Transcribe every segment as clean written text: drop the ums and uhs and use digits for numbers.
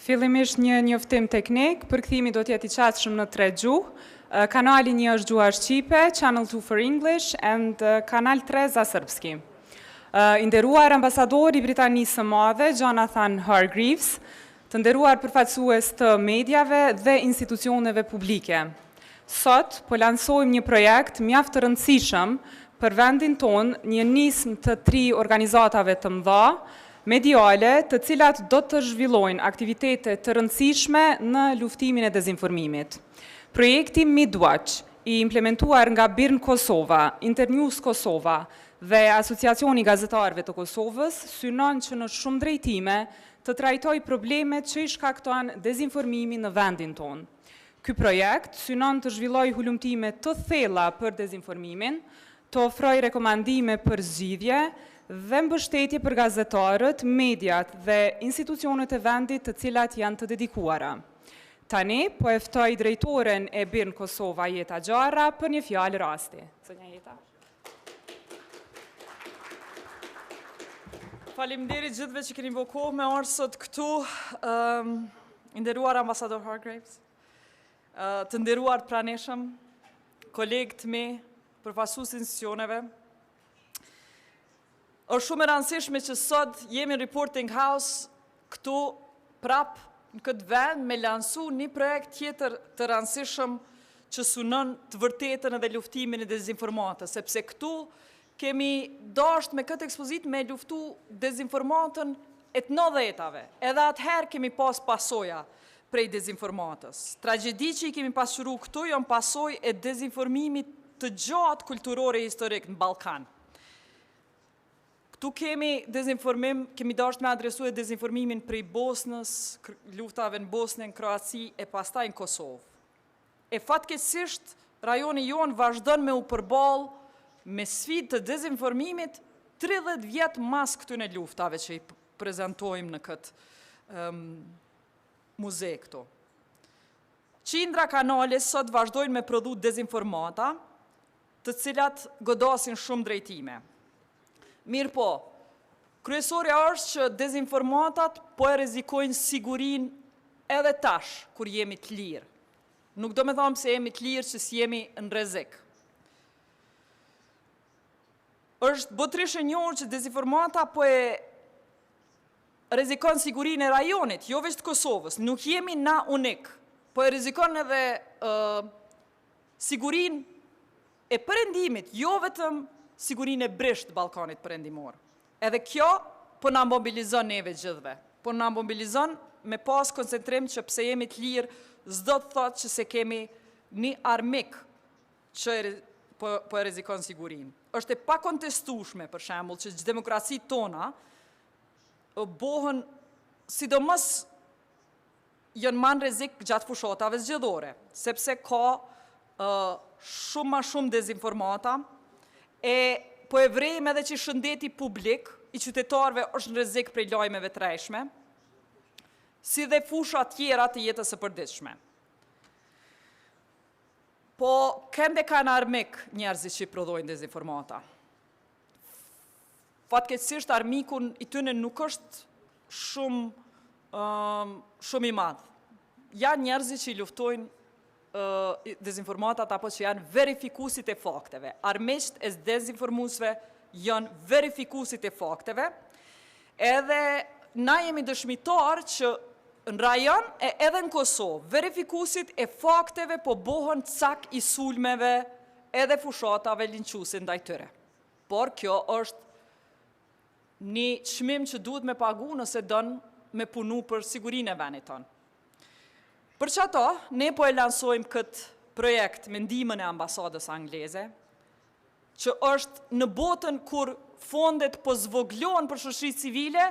Fillimisht një njoftim teknik, përkthimi do t'jetë I qasshëm në 3 gjuhë. Kanali 1 është gjuha shqipe, Channel 2 for English, and kanal 3 za srpski. I nderuar ambasador I Britanisë së Madhe, Jonathan Hargreaves, të nderuar përfaqësues të mediave dhe institucioneve publike. Sot po lansojmë një projekt mjaft të rëndësishëm për vendin tonë, një nismë të 3 organizatave të mëdha mediale, të cilat do të zhvillojnë aktivitete të rëndësishme në luftimin e dezinformimit. Projekti Midwatch, I implementuar nga BIRN Kosova, Internews Kosova dhe Asociacioni I Gazetarëve të Kosovës, synon që në shumë drejtime të trajtojë problemet që I shkakton dezinformimin në vendin tonë. Ky projekt synon të zhvillojë hulumtime të thella për dezinformimin, të ofrojë rekomandime për zgjidhje dhe mbështetje për gazetarët, mediat dhe institucionet e vendit të cilat janë të dedikuara. Tani, po e ftoj drejtoren e BIRN Kosova, Jeta Gjarra, për një fjalë rasti. Zonja Jeta. Faleminderit gjithëve që keni invokuar me ardhur sot këtu, I nderuar ambasador Hargreaves, të nderuar praneshëm, kolegët mi, përfaqësues institucioneve. Është shumë e rëndësishme që sot jemi në Reporting House këtu prap në këtë vend me lansu një projekt tjetër të rëndësishëm që synon të vërtetën edhe luftimin e dezinformatës, sepse këtu kemi dashur me këtë ekspozit me luftu dezinformatën e të 90-tave. Edhe atëherë kemi pas pasoja prej dezinformatës. Tragjedi që I kemi pasqyru këtu janë pasojë e dezinformimit të gjatë kulturore e historik në Ballkan. Këtu kemi dezinformim, kemi dashur me adresu e dezinformimin prej Bosnës, luftave në Bosnë, në Kroaci e pastaj në Kosovë. E fatkeqësisht, rajoni jonë vazhdon me u përballë me sfidë të dezinformimit 30 vjet mas këtyne luftave që I prezantojmë në këtë muze këtu. Qindra kanale sot vazhdojnë me prodhu dezinformata, të cilat godasin shumë drejtime. Mirë po, kryesorja është që dezinformatat po e rrezikojnë sigurinë edhe tash, kur jemi të lirë. Nuk do me thamë se jemi të lirë që si jemi në rrezik. Është botërisht e njohur që dezinformata po e rrezikon sigurinë e rajonit, jo vetëm të Kosovës. Nuk jemi na unik, po e rrezikon edhe sigurinë e perëndimit, jo vetëm sigurinë e brisht Ballkanit perëndimor. Edhe kjo po na mobilizon neve gjithve. Po na mobilizon me pas koncentrim që pse jemi të lirë, s'do të thotë që se kemi një armik që po e rrezikon sigurinë. Është e pakontestueshme për shembull që demokracitë tona bohen sidomos janë më në rrezik gjatë fushatave zgjedhore, sepse ka shumë ma shumë dezinformata, e po e vrejmë edhe që shëndeti publik I qytetarëve është në rrezik prej lajmeve të rrejshme, si dhe fusha tjera të jetës së përditshme. Po, kënde kanë armik njerëzit që I prodhojnë dezinformata. Fatkeqësisht armikun I tyne nuk është shumë I madh. Janë njerëzit që I luftojnë dezinformatat apo që janë verifikuesit e fakteve. Armiqt e dezinformuesve janë verifikuesit e fakteve, edhe na jemi dëshmitar që në rajon e edhe në Kosovë, verifikuesit e fakteve po bohen cak I sulmeve edhe fushatave linquese ndaj tyre. Por kjo është një çmim që duhet me pagu nëse don me punu për sigurinë e vendit tonë. Për që ato, ne po e lansojmë këtë projekt me ndihmën e ambasadës angleze, që është në botën kur fondet po zvoglohen për shoqërinë civile,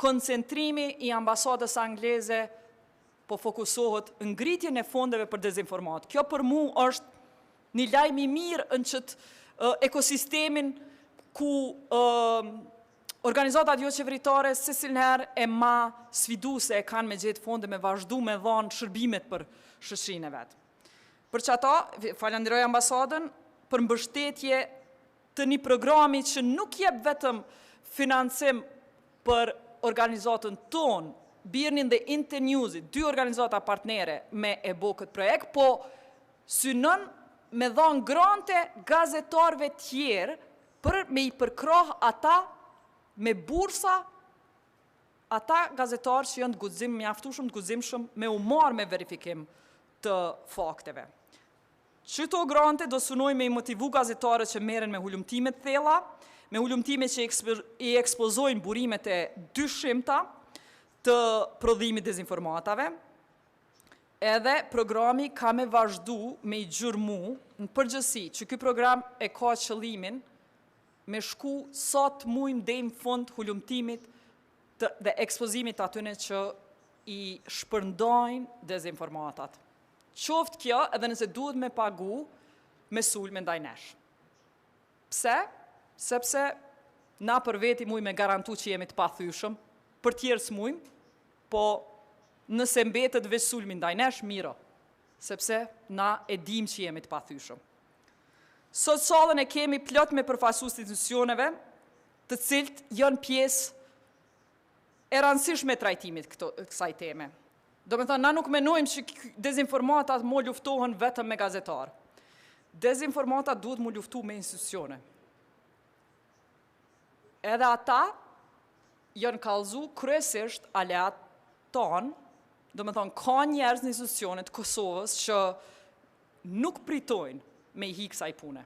koncentrimi I ambasadës angleze po fokusohet në ngritjen e fondeve për dezinformat. Kjo për mu është një lajm I mirë në qëtë ekosistemin ku organizatat jo qeveritare se cilëherë e ma sfiduese e kanë me gjetë fonde me vazhdu me dhanë shërbimet për shoqërinë e vetë. Për që ata, falenderoj ambasadën për mbështetje të një programi që nuk jep vetëm financim për organizatën tonë Birnin dhe Internews-i, 2 organizata partnere me e bo këtë projekt, po synon me dhanë grante gazetarve tjerë për me i përkrah ata me bursa, ata gazetarë që janë të guxim, mjaftueshëm të guximshëm me u marrë me verifikim të fakteve. Qëto grante do synojnë me i motivu gazetarët që merren me hulumtime të thella, me hulumtime që i ekspozojnë burimet e dyshimta të prodhimit dezinformatave, edhe programi ka me vazhdu me i gjurmu në përgjësi që ky program e ka qëllimin me shku sa të mujmë deri në fund hulumtimit dhe ekspozimit atyne që i shpërndajnë dezinformatat. Qoftë kjo edhe nëse duhet me pagu me sulme ndaj nesh. Pse? Sepse na për veti mujmë me garantu që jemi të pathyeshëm, për tjerë s'mujmë, po nëse mbetet veç sulmi ndaj nesh, miro, sepse na e dim që jemi të pathyeshëm. Sot sallën e kemi plot me përfaqësues të institucioneve, të cilët janë pjesë e rëndësishme e trajtimit kësaj teme. Do me thënë, na nuk menojmë që dezinformatat mo luftohen vetëm me gazetarë. Dezinformatat duhet mu luftu me institucione. Edhe ata janë kallëzu kryesisht aleat tonë, do me thonë, ka njerëz në institucionet Kosovës që nuk pritojnë me i hi kësaj pune.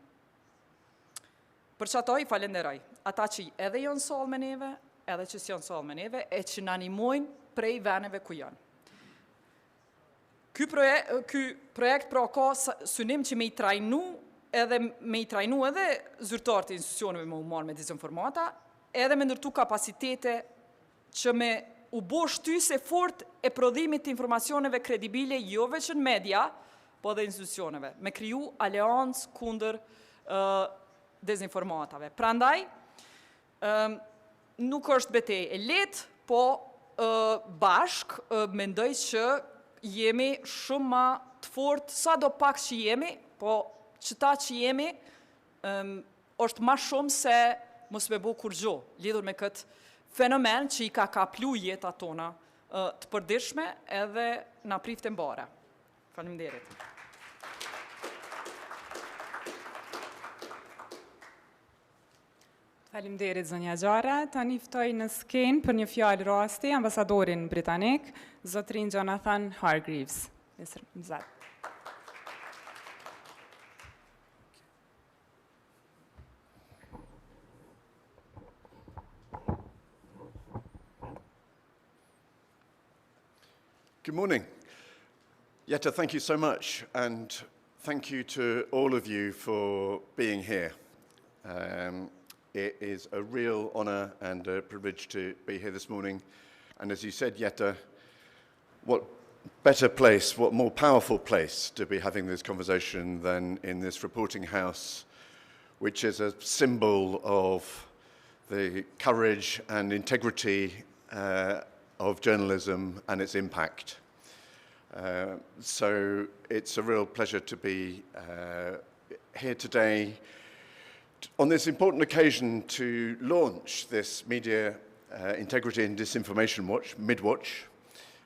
Për që ato i falenderoj, ata që edhe janë sallë me neve, edhe që s'janë sallë me neve, e që në animojnë prej veneve ku janë. Ky projekt pra ka synim që me i trajnu edhe zyrtarët e institucioneve me u marrë me dezinformata, edhe me ndërtu kapacitete që me u bo shtyse fort e prodhimit të informacioneve kredibile jo veç në media, po dhe institucioneve, me kriju aleancë kundër dezinformatave. Prandaj, nuk është betejë e lehtë, po bashk mendoj që jemi shumë ma të fort, sa do pak që jemi, po që ta që jemi është ma shumë se mos me bo kur gjo, lidhur me këtë fenomen që i ka kaplu jeta tona të përditshme edhe na prifte mbare. Faleminderit. Faleminderit zonja Gjare. Tani ftoj në skenë për një fjalë rasti ambasadorin britanik, zotrin Jonathan Hargreaves. Good morning. Jette, thank you so much, and thank you to all of you for being here. It is a real honor and a privilege to be here this morning. And as you said, Jette, what better place, what more powerful place to be having this conversation than in this reporting house, which is a symbol of the courage and integrity of journalism and its impact. So it's a real pleasure to be here today on this important occasion to launch this Media Integrity and Disinformation Watch, MidWatch.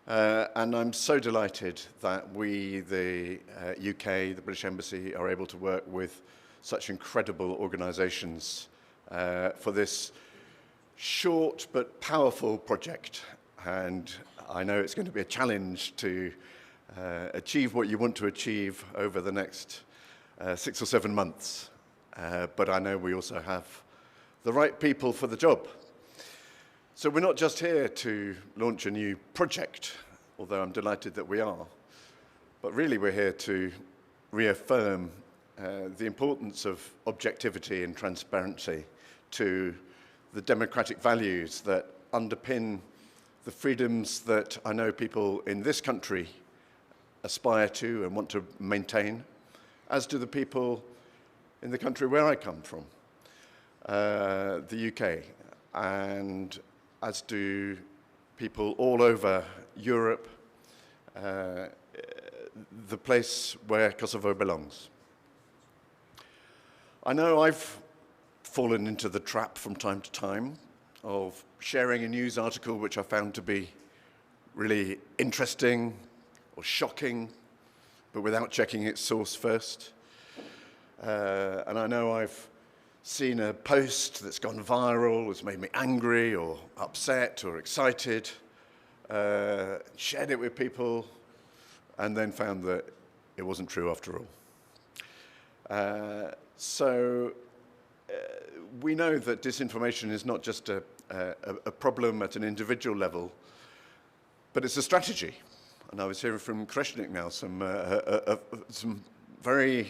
And I'm so delighted that we, the UK, the British Embassy, are able to work with such incredible organisations for this short but powerful project. And I know it's going to be a challenge to achieve what you want to achieve over the next 6 or 7 months. But I know we also have the right people for the job. So we're not just here to launch a new project, although I'm delighted that we are, but really we're here to reaffirm the importance of objectivity and transparency to the democratic values that underpin the freedoms that I know people in this country aspire to and want to maintain, as do the people in the country where I come from, the UK, and as do people all over Europe, the place where Kosovo belongs. I know I've fallen into the trap from time to time of sharing a news article which I found to be really interesting or shocking, but without checking its source first. And I know I've seen a post that's gone viral, has made me angry or upset or excited, shared it with people, and then found that it wasn't true after all. So we know that disinformation is not just a problem at an individual level, but it's a strategy. And I was hearing from Kreshnik now some very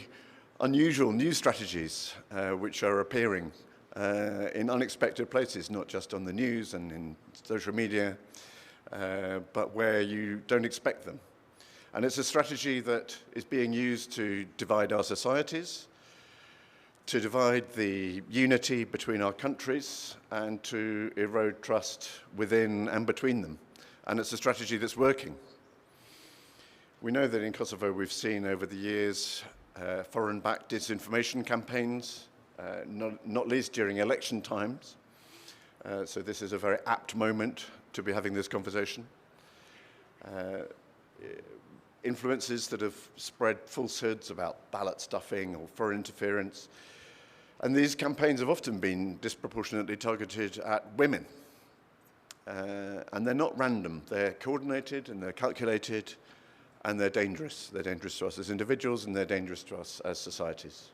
unusual new strategies which are appearing in unexpected places, not just on the news and in social media, but where you don't expect them. And it's a strategy that is being used to divide our societies, to divide the unity between our countries, and to erode trust within and between them. And it's a strategy that's working. We know that in Kosovo we've seen over the years foreign-backed disinformation campaigns, not least during election times. So this is a very apt moment to be having this conversation. Influences that have spread falsehoods about ballot stuffing or foreign interference. And these campaigns have often been disproportionately targeted at women. And they're not random. They're coordinated and they're calculated and they're dangerous. They're dangerous to us as individuals and they're dangerous to us as societies.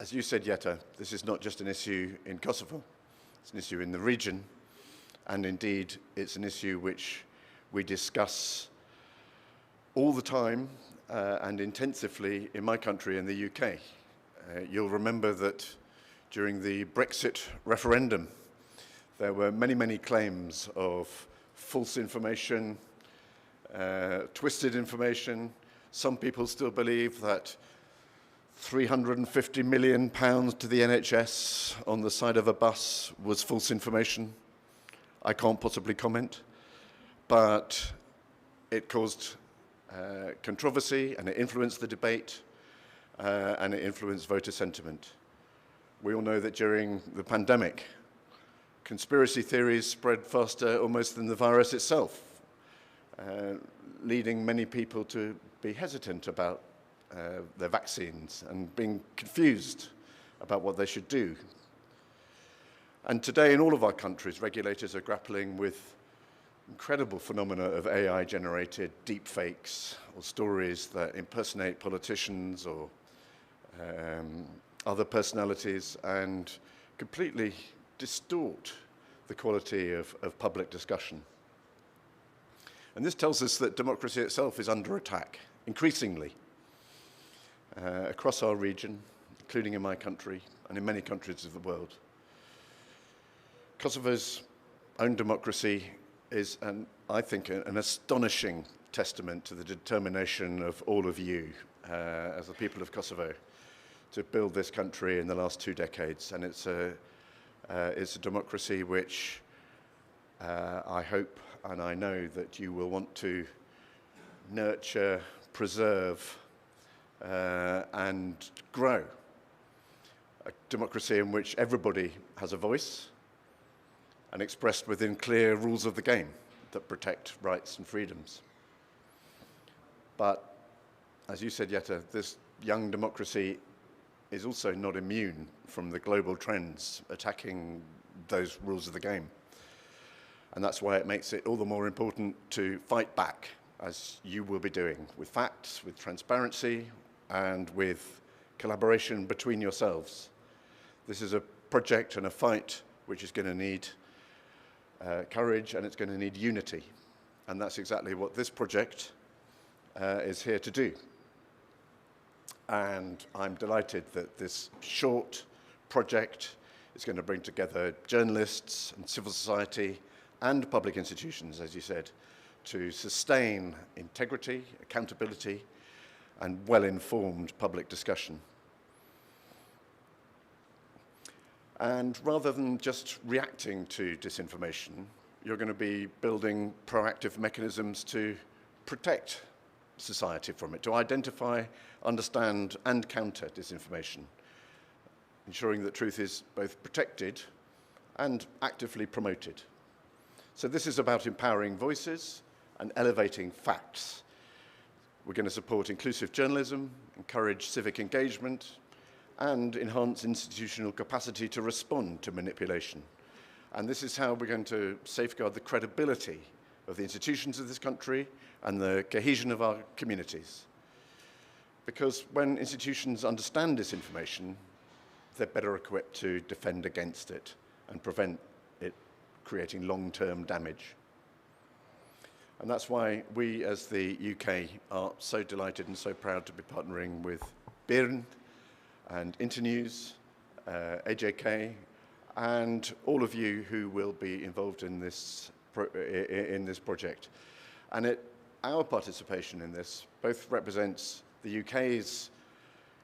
As you said, Jetta, this is not just an issue in Kosovo. It's an issue in the region. And indeed, it's an issue which we discuss all the time and intensively in my country, in the UK. You'll remember that during the Brexit referendum, there were many, many claims of false information, twisted information. Some people still believe that £350 million to the NHS on the side of a bus was false information. I can't possibly comment, but it caused controversy and it influenced the debate and it influenced voter sentiment. We all know that during the pandemic, conspiracy theories spread faster almost than the virus itself, leading many people to be hesitant about their vaccines and being confused about what they should do. And today in all of our countries, regulators are grappling with incredible phenomena of AI-generated deepfakes or stories that impersonate politicians or other personalities and completely distort the quality of public discussion. And this tells us that democracy itself is under attack, increasingly, across our region, including in my country and in many countries of the world. Kosovo's own democracy is, I think, an astonishing testament to the determination of all of you as the people of Kosovo to build this country in the last 2 decades. And it's a democracy which I hope and I know that you will want to nurture, preserve, and grow. A democracy in which everybody has a voice and expressed within clear rules of the game that protect rights and freedoms. But, as you said, Jetta, this young democracy is also not immune from the global trends attacking those rules of the game. And that's why it makes it all the more important to fight back, as you will be doing, with facts, with transparency, and with collaboration between yourselves. This is a project and a fight which is going to need courage, and it's going to need unity. And that's exactly what this project is here to do. And I'm delighted that this short project is going to bring together journalists and civil society and public institutions, as you said, to sustain integrity, accountability, and well-informed public discussion. And rather than just reacting to disinformation, you're going to be building proactive mechanisms to protect society from it, to identify, understand, and counter disinformation, ensuring that truth is both protected and actively promoted. So this is about empowering voices and elevating facts. We're going to support inclusive journalism, encourage civic engagement, and enhance institutional capacity to respond to manipulation. And this is how we're going to safeguard the credibility of the institutions of this country and the cohesion of our communities. Because when institutions understand this information, they're better equipped to defend against it and prevent it creating long-term damage. And that's why we, as the UK, are so delighted and so proud to be partnering with BIRN and Internews, AJK, and all of you who will be involved in this project. And our participation in this both represents the UK's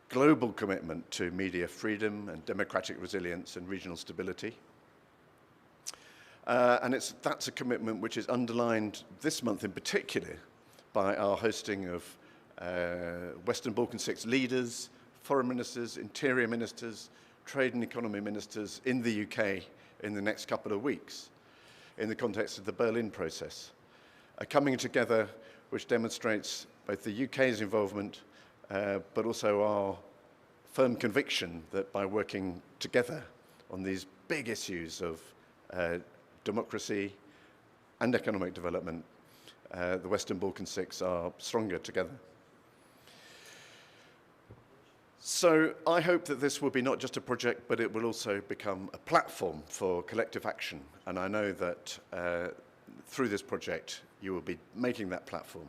global commitment to media freedom and democratic resilience and regional stability. And that's a commitment which is underlined this month in particular by our hosting of Western Balkan 6 leaders, foreign ministers, interior ministers, trade and economy ministers in the UK in the next couple of weeks in the context of the Berlin process. A coming together which demonstrates both the UK's involvement but also our firm conviction that by working together on these big issues of democracy and economic development, the Western Balkan 6 are stronger together. So I hope that this will be not just a project, but it will also become a platform for collective action. And I know that through this project, you will be making that platform.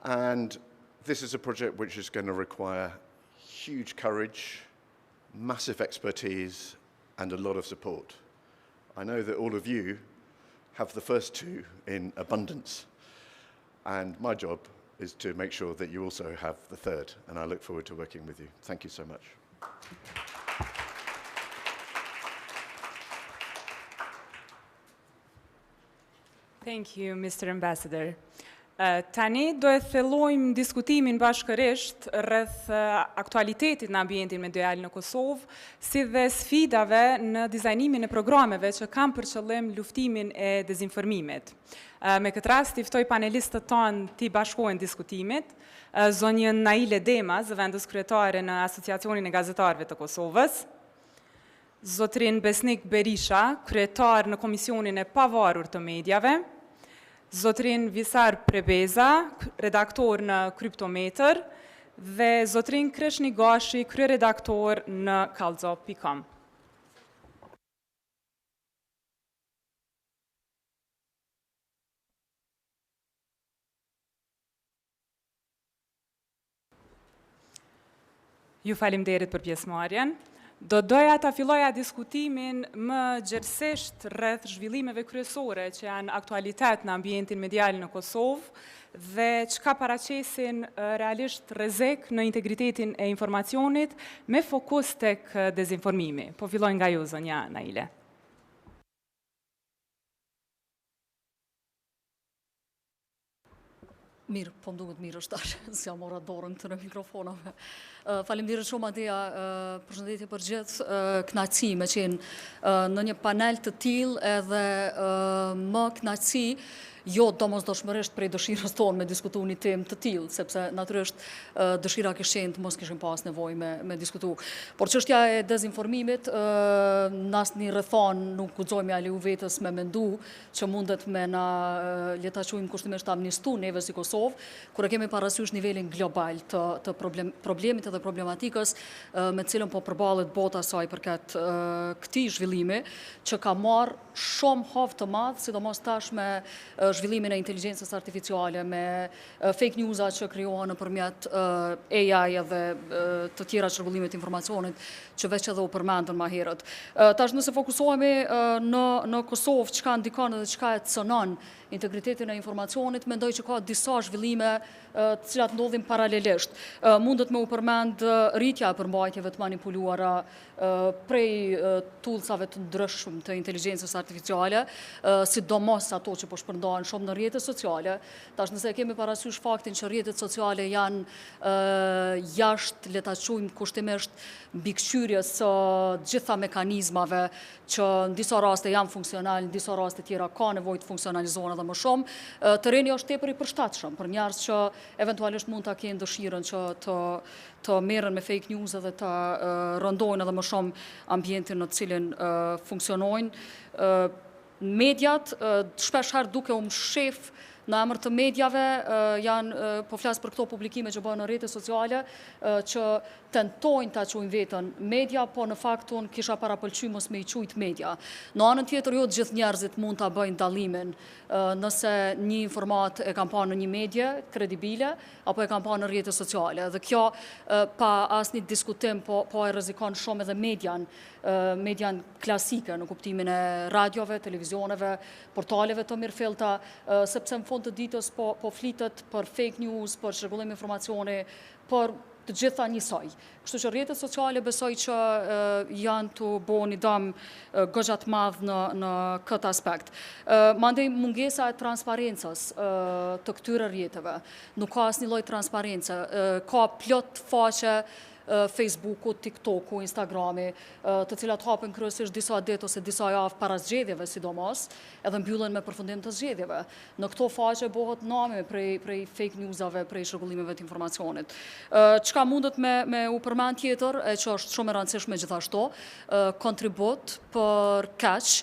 And this is a project which is going to require huge courage, massive expertise, and a lot of support. I know that all of you have the first two in abundance. And my job is to make sure that you also have the third, and I look forward to working with you. Thank you so much. Thank you, Mr. Ambassador. Tani do e thellojmë diskutimin bashkërisht rreth aktualitetit në ambientin medial në Kosovë, si dhe sfidave në dizajnimin e programeve që kanë për qëllim luftimin e dezinformimit. Me këtë rast, i ftoj panelistët tonë t'i bashkojnë diskutimit, zonjën Naile Dema, zëvendës kryetare në Asociacionin e Gazetarëve të Kosovës, zotrin Besnik Berisha, kryetar në Komisionin e Pavarur të Mediave, zotrin Visar Prebeza, redaktor në Kryptometer, dhe zotrin Kreshni Gashi, kryeredaktor në Kallxo.com. Ju falimderit për pjesëmarrjen. Doja ta filloja diskutimin më gjerësisht rreth zhvillimeve kryesore që janë aktualitet në ambientin medial në Kosovë dhe çka paraqesin realisht rrezik në integritetin e informacionit me fokus tek dezinformimi. Po filloj nga ju, zonja Naile. Mirë, po më duket mirë është tash, si jam mora dorën të në mikrofonave. Faleminderit shumë Adeja, përshëndetje për gjithë, kënaqësi me qenë në një panel të tillë edhe më kënaqësi, jo domosdoshmërisht prej dëshirës tonë me diskutu një temë të tillë, sepse natyrisht dëshira kishte qenë të mos kishim pas nevojë me diskutu. Por çështja e dezinformimit, në asnjë rrethon nuk guxojmë ja leju vetës me mendu që mundet me na le ta quajmë kushtimisht amnistu neve si Kosovë, kur e kemi parasysh nivelin global të problemit edhe problematikës me cilën po përballet bota saj përkat këtij zhvillimi që ka marrë shumë hovë të madh, sidomos tash me zhvillimin e inteligjencës artificiale, me fake newsa që krijohen nëpërmjet AI edhe të tjera çrregullimet të informacionit që veç edhe u përmendën më herët. Tash nëse fokusohemi në Kosovë, çka ndikon edhe çka e cënon integritetin e informacionit, mendoj që ka disa zhvillime të cilat ndodhin paralelisht. Mundet me u përmend rritja e përmbajtjeve të manipuluara prej toolsave të ndryshëm të inteligjencës artificiale, sidomos ato që po shpërndahen shumë në rrjetet sociale. Tash nëse kemi parasysh faktin që rrjetet sociale janë jashtë, le ta quajmë kushtimisht, mbikëqyrjes së gjitha mekanizmave që në disa raste janë funksional, në disa raste tjera ka nevojë të funksionalizohen edhe më shumë. Terreni është tepër i përshtatshëm për njerëz që eventualisht mund ta kenë dëshirën që të merren me fake news edhe të rëndojnë edhe më shumë ambientin në të cilin funksionojnë. Mediat shpeshherë duke u mshef në emër të medjave po flas për këto publikime që bëhen në rrjetet sociale që tentojnë ta quajnë veten media, po në fakt unë kisha parapëlqyer mos me i quajt media. Në anën tjetër jo të gjithë njerëzit mund ta bëjnë dallimin nëse një informat e kanë parë në një medie kredibile apo e kanë parë në rrjetet sociale. Dhe kjo pa asnjë diskutim po e rrezikon shumë edhe median klasike në kuptimin e radiove, televizioneve, portaleve të mirëfillta, sepse në fund të ditës po flitet për fake news, për çrregullim informacioni, për të gjitha njësoj. Kështu që rrjetet sociale besoj që janë të bëhen një dëm goxha të madh në këtë aspekt. Mandej mungesa e transparencës të këtyre rrjeteve. Nuk ka asnjë lloj transparence. Ka plot faqe Facebooku, TikToku, Instagrami, të cilat hapen kryesisht disa ditë ose disa javë para zgjedhjeve sidomos, edhe mbyllen me përfundim të zgjedhjeve. Në këto faqe bëhet nami prej fake newsave, prej shërgullimeve të informacionit. Çka mundet me u përmend tjetër, e që është shumë e rëndësishme gjithashtu, kontribut për keq,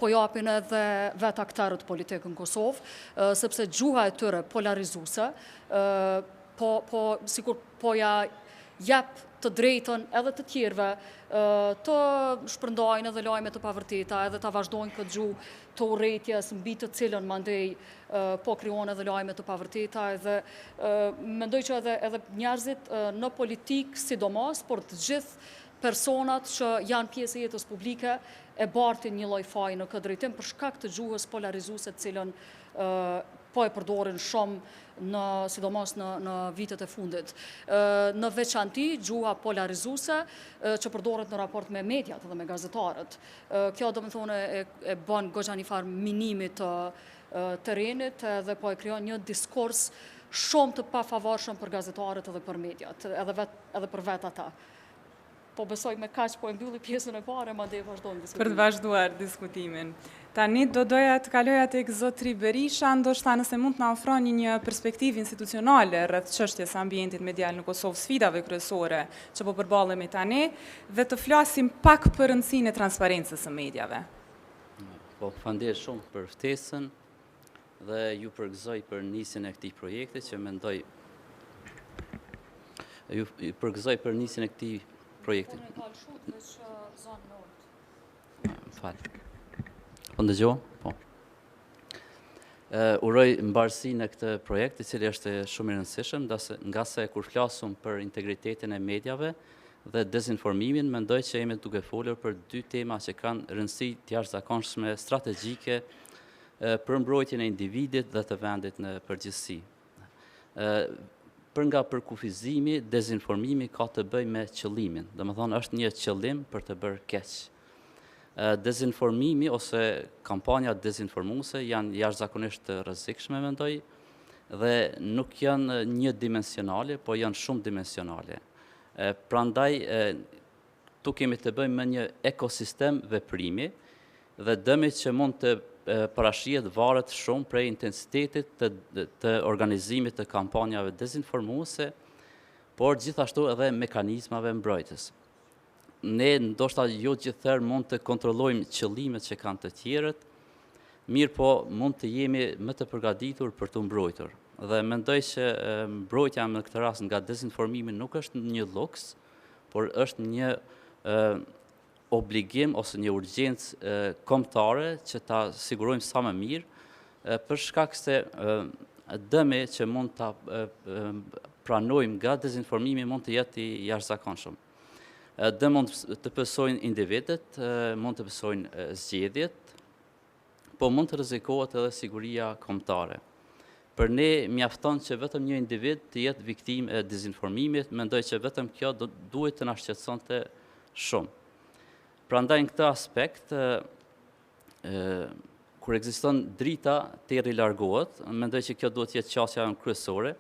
po japin edhe vetë aktorët politikë në Kosovë, sepse gjuha e tyre polarizuese, sikur po ja jep të drejtën edhe të tjerëve të shpërndajnë edhe lajme të pavërteta, edhe të vazhdojnë këtë gjuhë të urrëties mbi të cilën mandej po krijon edhe lajme të pavërteta, edhe mendoj që edhe njerëzit në politikë sidomos, por të gjithë personat që janë pjesë e jetës publike e bartin një lloj faji në këtë drejtim për shkak të gjuhës polarizuese të cilën po e përdorin shumë sidomos në vitet e fundit. Në veçanti, gjuha polarizuese që përdoret në raport me mediat dhe me gazetarët. Kjo do të thonë e bën goxha një farë minimit të terrenit dhe po e krijon një diskurs shumë të pafavorshëm për gazetarët edhe për mediat, edhe për vetë ata. Po besoj me kaq po e mbylli pjesën e parë, madje vazhdojmë diskutimin. Për të vazhduar diskutimin. Tani do doja të kaloja tek zotri Berisha, ndoshta nëse mund të na ofroni një perspektivë institucionale rreth çështjes së ambientit medial në Kosovë, sfidave kryesore që po përballemi tani, dhe të flasim pak për rëndësinë e transparencës së mediave. Po, faleminderit shumë për ftesën dhe ju përgëzoj për nisjen e këtij projekti që mendoj projekti. Po ndëgjoj? Po. Uroj mbarësi në këtë projekt, i cili është shumë i rëndësishëm, nga se kur flasum për integritetin e mediave dhe dezinformimin, mendoj që jemi duke folur për dy tema që kanë rëndësi të jashtëzakonshme strategjike për mbrojtjen e individit dhe të vendit në përgjithësi. Për nga përkufizimi, dezinformimi ka të bëjë me qëllimin, domethënë është një qëllim për të bërë keq. Dezinformimi ose kampanja dezinformuese janë jashtëzakonisht të rrezikshme, mendoj, dhe nuk janë një dimensionale, po janë shumë dimensionale. Prandaj tu kemi të bëjmë me një ekosistem veprimi dhe dëmi që mund të parashihet varet shumë prej intensitetit të organizimit të kampanjave dezinformuese, por gjithashtu edhe mekanizmave mbrojtës. Ne ndoshta jo gjithëherë mund të kontrollojmë qëllimet që kanë të tjerët, mirë po mund të jemi më të përgatitur për të mbrojtur. Dhe mendoj që mbrojtja në këtë rast nga dezinformimi nuk është një luks, por është një obligim ose një urgjencë kombëtare që ta sigurojmë sa më mirë, për shkak se dëmi që mund ta pranojmë nga dezinformimi mund të jetë i jashtëzakonshëm. Dëm mund të pësojnë individet, mund të pësojnë zgjedhjet, po mund të rrezikohet edhe siguria kombëtare. Për ne mjafton që vetëm një individ të jetë viktimë e dezinformimit, mendoj që vetëm kjo duhet të na shqetësonte shumë. Prandaj në këtë aspekt kur ekziston drita, terri largohet, mendoj që kjo duhet jetë qasja kryesore.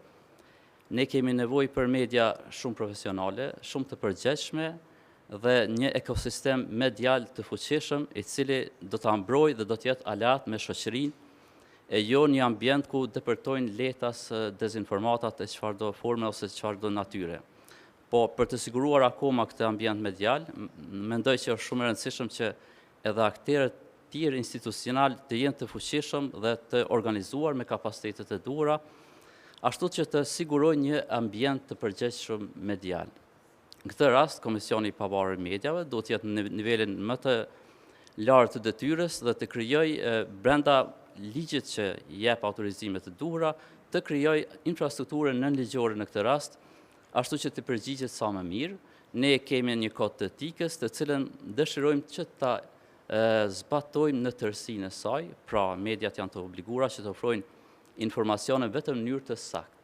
Ne kemi nevojë për media shumë profesionale, shumë të përgjegjshme dhe një ekosistem medial të fuqishëm i cili do ta mbrojë dhe do të jetë aleat me shoqërinë e jo një ambient ku depërtojnë letas dezinformatat e çfarëdo forme ose çfarëdo natyre. Po për të siguruar akoma këtë ambient medial, mendoj që është shumë e rëndësishëm që edhe aktorët tjerë institucional të jenë të fuqishëm dhe të organizuar me kapacitetet e duhura, ashtu që të sigurojnë një ambient të përgjegjshëm medial. Në këtë rast, Komisioni i Pavarur i Mediave duhet të jetë në nivelin më të lartë të detyrës dhe të krijojë brenda ligjit që jep autorizimet të duhura, të krijojë infrastrukturën nënligjore në këtë rast, ashtu që të përgjigjet sa më mirë. Ne kemi një kod të etikës, të cilën dëshirojmë që ta zbatojmë në tërësinë e saj, pra mediat janë të obliguara që të ofrojnë informacione vetëm në mënyrë të saktë.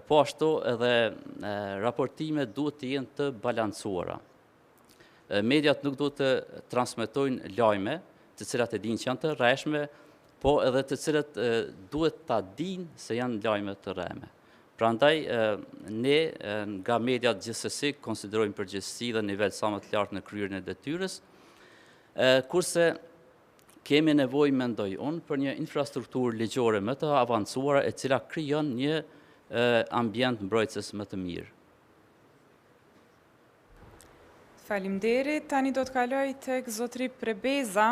Po ashtu edhe raportimet duhet të jenë të balancuara. Mediat nuk duhet të transmetojnë lajme, të cilat e dinë që janë të rreshme, po edhe të cilat duhet ta dinë se janë lajme të rreme. Prandaj ne nga mediat gjithsesi konsiderojmë përgjegjësi dhe nivel sa më të lartë në kryerjen e detyrës, kurse kemi nevojë, mendoj unë, për një infrastrukturë ligjore më të avancuar e cila krijon një ambient mbrojtës më të mirë. Faleminderit. Tani do të kaloj tek zotëri Prebeza.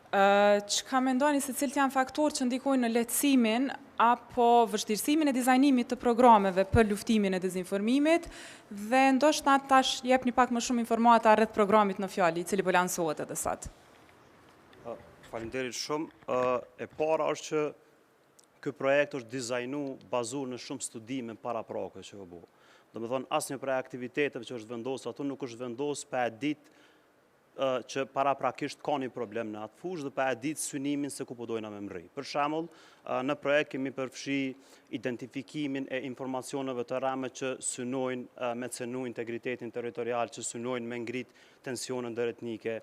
Çka mendoni se cilët janë faktorët që ndikojnë në lehtësimin apo vështirësimin e dizajnimit të programeve për luftimin e dezinformimit dhe ndoshta tash jepni pak më shumë informata rreth programit në fjalë, i cili po lansohet edhe sot. Faleminderit shumë. E para është që ky projekt është dizajnuar bazuar në shumë studime paraprake që u bë. Domethënë asnjë prej aktiviteteve që është vendosur aty nuk është vendosur pa e ditë që paraprakisht ka një problem në atë fushë dhe pa e ditë synimin se ku po dojna me mri. Për shembull, në projekt kemi përfshi identifikimin e informacioneve të rreme që synojnë me cenu integritetin territorial, që synojnë me ngrit tensionen ndëretnike,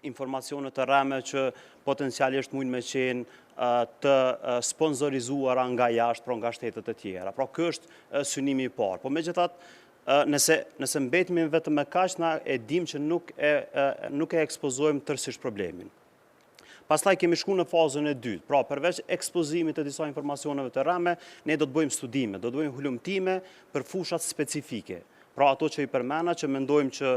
informacione të rreme që potencialisht mund me qenë të sponsorizuara nga jashtë, pra nga shtetet e tjera. Pra ky është synimi i parë. Po megjithatë, nëse mbetemi vetëm me kaq, na e dim që nuk e ekspozojmë tërësisht problemin. Pastaj kemi shku në fazën e dytë. Pra përveç ekspozimit të disa informacioneve të rreme, ne do të bëjmë studime, do të bëjmë hulumtime për fushat specifike. Pra ato që i përmena që mendojmë që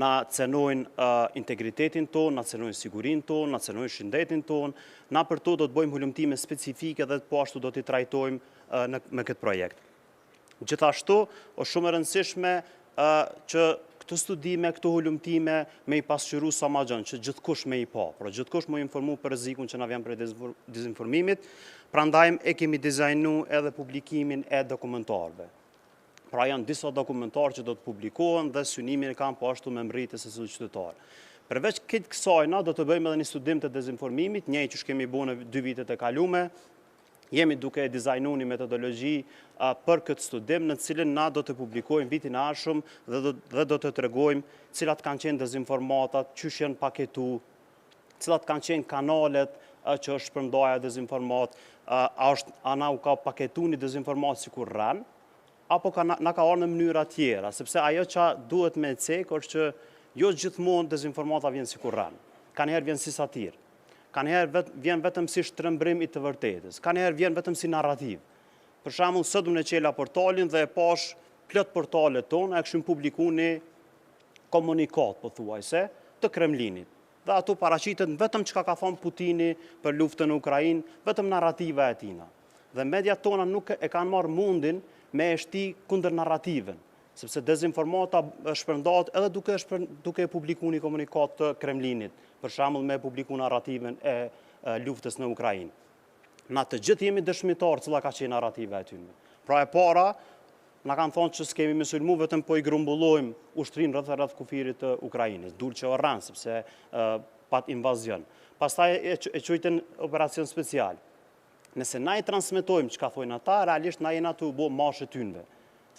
na cenojnë integritetin tonë, na cenojnë sigurinë tonë, na cenojnë shëndetin tonë, na për to do të bëjmë hulumtime specifike dhe po ashtu do t'i trajtojmë me këtë projekt. Gjithashtu, është shumë e rëndësishme që këtë studime, këtë hulumtime me i pasqyru sa ma gjënë, që gjithkush me i pa, pra gjithkush me informu për rrezikun që na vjen për dezinformimit, prandaj e kemi dizajnu edhe publikimin e dokumentarëve. Pra janë disa dokumentarë që do të publikohen dhe synimin e kanë po ashtu me mbritjes së çdo qytetar. Përveç këtë kësajna, do të bëjmë edhe një studim të dezinformimit, një që kemi bërë në 2 vitet e kalume. Jemi duke dizajnuar një metodologji për këtë studim, në cilën na do të publikojmë vitin e ardhshëm dhe do të tregojmë cilat kanë qenë dezinformatat, çysh janë paketu, cilat kanë qenë kanalet që është shpërndarja e dezinformat, a na u ka paketu një dezinformat sikur rran, apo na ka ardhur në mënyra tjera, sepse ajo që duhet me cek është që jo gjithmonë dezinformata vjen si kurran. Ka njerë vjen si satir, ka njerë vjen vetëm si shtrëmbrim i të vërtetës, ka njerë vjen vetëm si narrativ. Për shembull, sot unë e qela portalin dhe e pash plot portalet tona e kishim publikuar një komunikat, pothuajse, të Kremlinit. Dhe ato paraqitet vetëm çka ka thënë Putini për luftën në Ukrainë, vetëm narrativa e tina. Dhe mediat tona nuk e kanë marrë mundin me e shti kundër narrativen, sepse dezinformata shpërndahet edhe duke publikuar një komunikat të Kremlinit, për shembull me publikuar narrativen e luftës në Ukrainë. Na të gjithë jemi dëshmitar cila ka qenë narrativa e tyre. Pra e para, na kanë thonë që s'kemi mësulmu, vetëm po i grumbullojmë ushtrinë rreth kufirit të Ukrainës, dulce o rran, sepse pat invazion. Pastaj e quajtën operacion special. Nëse na i transmetojmë çka thonë ata, realisht na jena të u bë mashë tynve.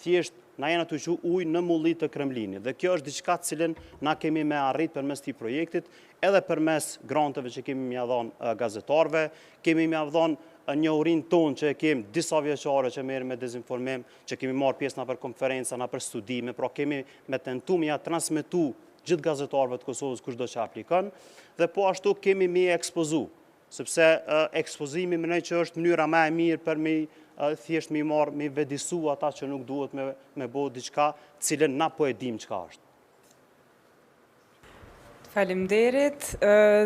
Thjesht na jena të që ujë në mullit të Kremlinit. Dhe kjo është diçka cilin na kemi me arrit përmes këtij projektit, edhe përmes granteve që kemi mja dhonë gazetarve, kemi mja dhonë një urin tonë që kemi disa vjeqare që merë me dezinformim, që kemi marë pjesë na për konferenca, na për studime, pra kemi me tentu me ja transmitu gjithë gazetarve të Kosovës kushdo që aplikon, dhe po ashtu kemi me ekspozu, sepse ekspozimi më që është mënyra më e mirë për me thjesht me marë, me vedisu ata që nuk duhet me bo diçka, cilën na po e dim çka është. Faleminderit.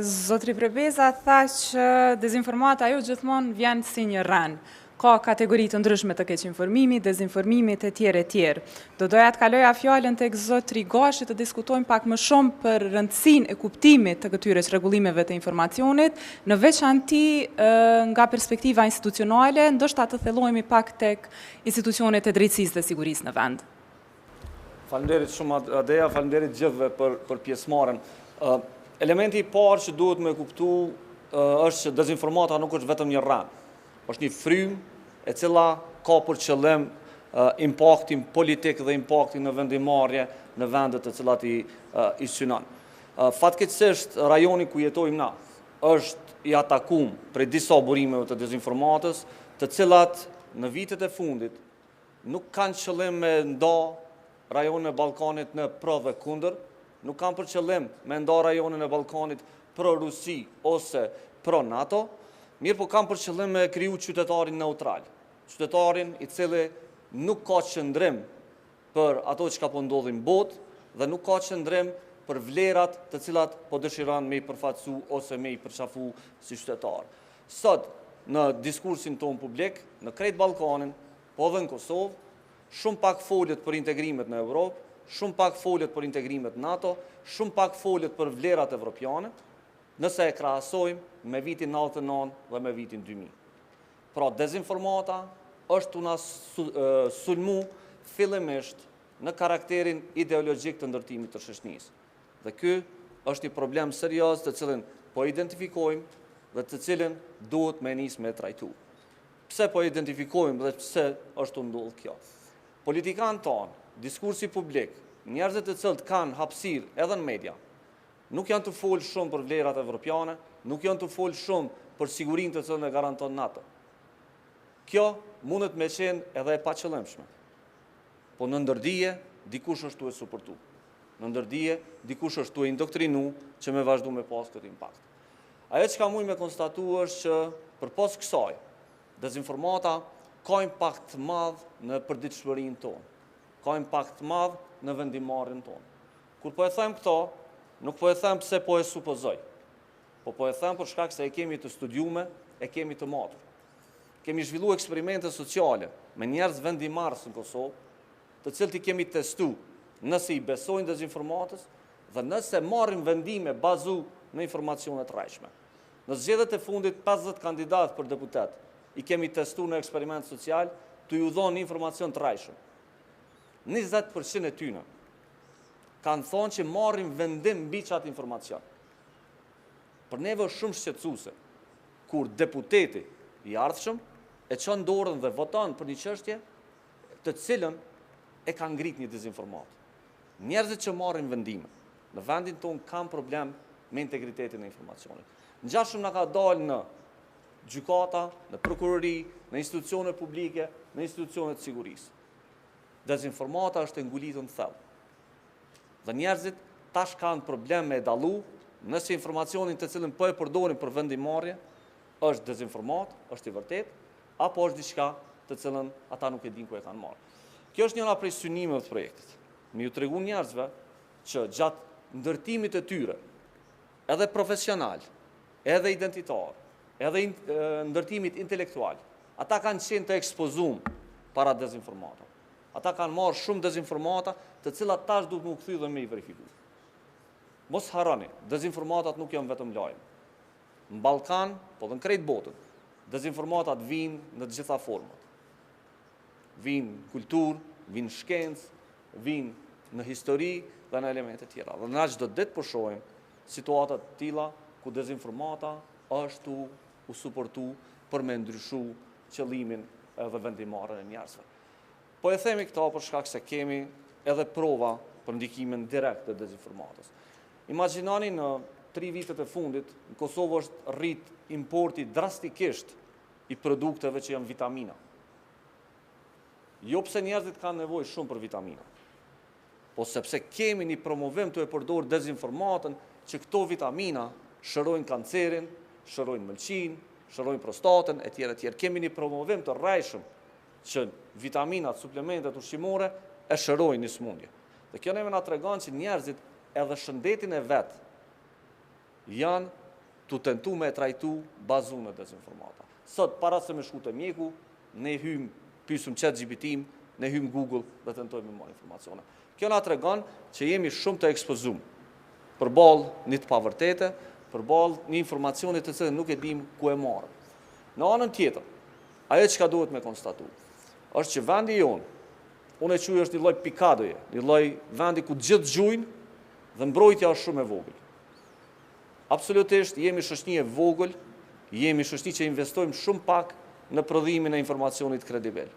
Zotri Prebeza tha që dezinformata jo gjithmonë vjen si një rënë. Ka kategori të ndryshme të keqinformimit, dezinformimit e tjerë. Do doja të kaloja fjalën tek zotri Gashi të diskutojmë pak më shumë për rëndësinë e kuptimit të këtyre rregullimeve të informacionit, në veçanti nga perspektiva institucionale, ndoshta të thellojmë pak tek institucionet e drejtësisë dhe sigurisë në vend. Faleminderit shumë Adeja, faleminderit gjithëve për pjesëmarrjen. Elementi I parë që duhet me kuptu është që dezinformata nuk është vetëm një rënë. Është një frymë e cila ka për qëllim impaktin politik dhe impaktin në vendimarrje në vendet të cilat I synon. Fatkeqësisht rajoni ku jetojmë na është I atakuar prej disa burimeve të dezinformatës, të cilat në vitet e fundit nuk kanë qëllim me nda rajonin e Ballkanit në pro dhe kundër, nuk kanë për qëllim me nda rajonin e Ballkanit pro Rusi ose pro NATO, mirë po kam për qëllim me kriju qytetarin neutral, qytetarin I cili nuk ka qëndrim për ato që ka po ndodhin botë dhe nuk ka qëndrim për vlerat të cilat po dëshiron me I përfaqësu ose me I përqafu si qytetar. Sot, në diskursin ton publik, në krejt Ballkanin, po dhe në Kosovë, shumë pak foljet për integrimet në Evropë, shumë pak foljet për integrimet NATO, shumë pak foljet për vlerat evropiane, nëse e krahasojmë me vitin 99 dhe me vitin 2000. Pra, dezinformata është të na sulmu fillimisht në karakterin ideologjik të ndërtimit të shoqërisë. Dhe ky është I problem serioz të cilin po identifikojmë dhe të cilin duhet me nis me trajtu. Pse po identifikojmë dhe pse është ndodhur kjo? Politikanë tonë, diskursi publik, njerëzit të cilët kanë hapësirë edhe në media, nuk janë të folë shumë për vlerat evropiane, nuk janë të folë shumë për sigurinë të cilën e garanton NATO. Kjo mundet me qenë edhe e paqëllimshme. Po në ndërdije, dikush është tu e suportu. Në ndërdije, dikush është tu e indoktrinu që me vazhdu me pas këtë impakt. Ajo që ka mujë me konstatu është që për pas kësaj, dezinformata ka impakt madh në përditshmërinë tonë, ka impakt madh në vendimarrjen tonë. Kur po e them këto, nuk po e them pse po e supozoj, po e them për shkak se e kemi të studiume, e kemi të matur. Kemi zhvilluar eksperimente sociale me njerëz vendimarrës në Kosovë, të cilët I kemi testu nëse I besojnë dezinformatës dhe nëse marrin vendime bazu në informacione të rrejshme. Në zgjedhjet e fundit 50 kandidatë për deputet I kemi testu në eksperiment social të ju dhonë informacion të rrejshëm. 20% e tyre kanë thonë që marrin vendim mbi çat informacion. Për neve është shumë shqetësuese kur deputeti I ardhshëm e çon dorën dhe voton për një çështje të cilën e ka ngrit një dezinformat. Njerëzit që marrin vendime në vendin tonë kanë problem me integritetin e informacionit. Ngjashëm na ka dalë në gjykata, në prokurori, në institucione publike, në institucione të sigurisë. Dezinformata është e ngulitur në thellë. Dhe njerëzit tash kanë problem me dallu nëse informacionin të cilën po e përdorin për vendimarrje është dezinformat, është I vërtet, apo është diçka të cilën ata nuk e din ku e kanë marrë. Kjo është njëra prej synimeve të projektit. Me ju tregu njerëzve që gjatë ndërtimit të tyre, edhe profesional, edhe identitar, edhe ndërtimit intelektual, ata kanë qenë të ekspozuar para dezinformata. Ata kanë marrë shumë dezinformata, të cilat tash duhet më kthy dhe me I verifikuar. Mos harroni, dezinformatat nuk janë vetëm lajm. Në Ballkan, po dhe në krejt botën, dezinformatat vinë në të gjitha format. Vinë kulturë, vinë shkencë, vinë në histori dhe në elemente tjera. Dhe na çdo ditë po shohim situata të tilla ku dezinformata është u suportu për me ndryshu qëllimin dhe vendimarrjen e njerëzve. Po e themi këta për shkak se kemi edhe prova për ndikimin direkt të dezinformatës. Imagjinoni në 3 vitet e fundit, në Kosovë është rrit importi drastikisht i produkteve që janë vitamina. Jo pse njerëzit kanë nevojë shumë për vitamina, po sepse kemi një promovim të e përdor dezinformatën që këto vitamina shërojnë kancerin, shërojnë mëlçin, shërojnë prostatën, etj. Kemi një promovim të rrajshëm që vitaminat, suplementet ushqimore e shërojnë një smundje. Dhe kjo neve na tregon që njerëzit edhe shëndetin e vet janë të tentu me trajtu bazu në dezinformata. Sot, para se me shku të mjeku, ne pysëm ChatGPT, ne hym Google dhe tentojmë me marrë informacione. Kjo na tregon që jemi shumë të ekspozum përballë një të pavërtete, përballë një informacione të cilën nuk e dim ku e marrëm. Në anën tjetër, ajo çka duhet me konstatu, është që vendi jonë, unë e quaj është një lloj pikadoje, një lloj vendi ku gjithë gjujnë dhe mbrojtja është shumë e vogël. Absolutisht jemi shoqëni e vogël, jemi shoqëni që investojmë shumë pak në prodhimin e informacionit kredibil.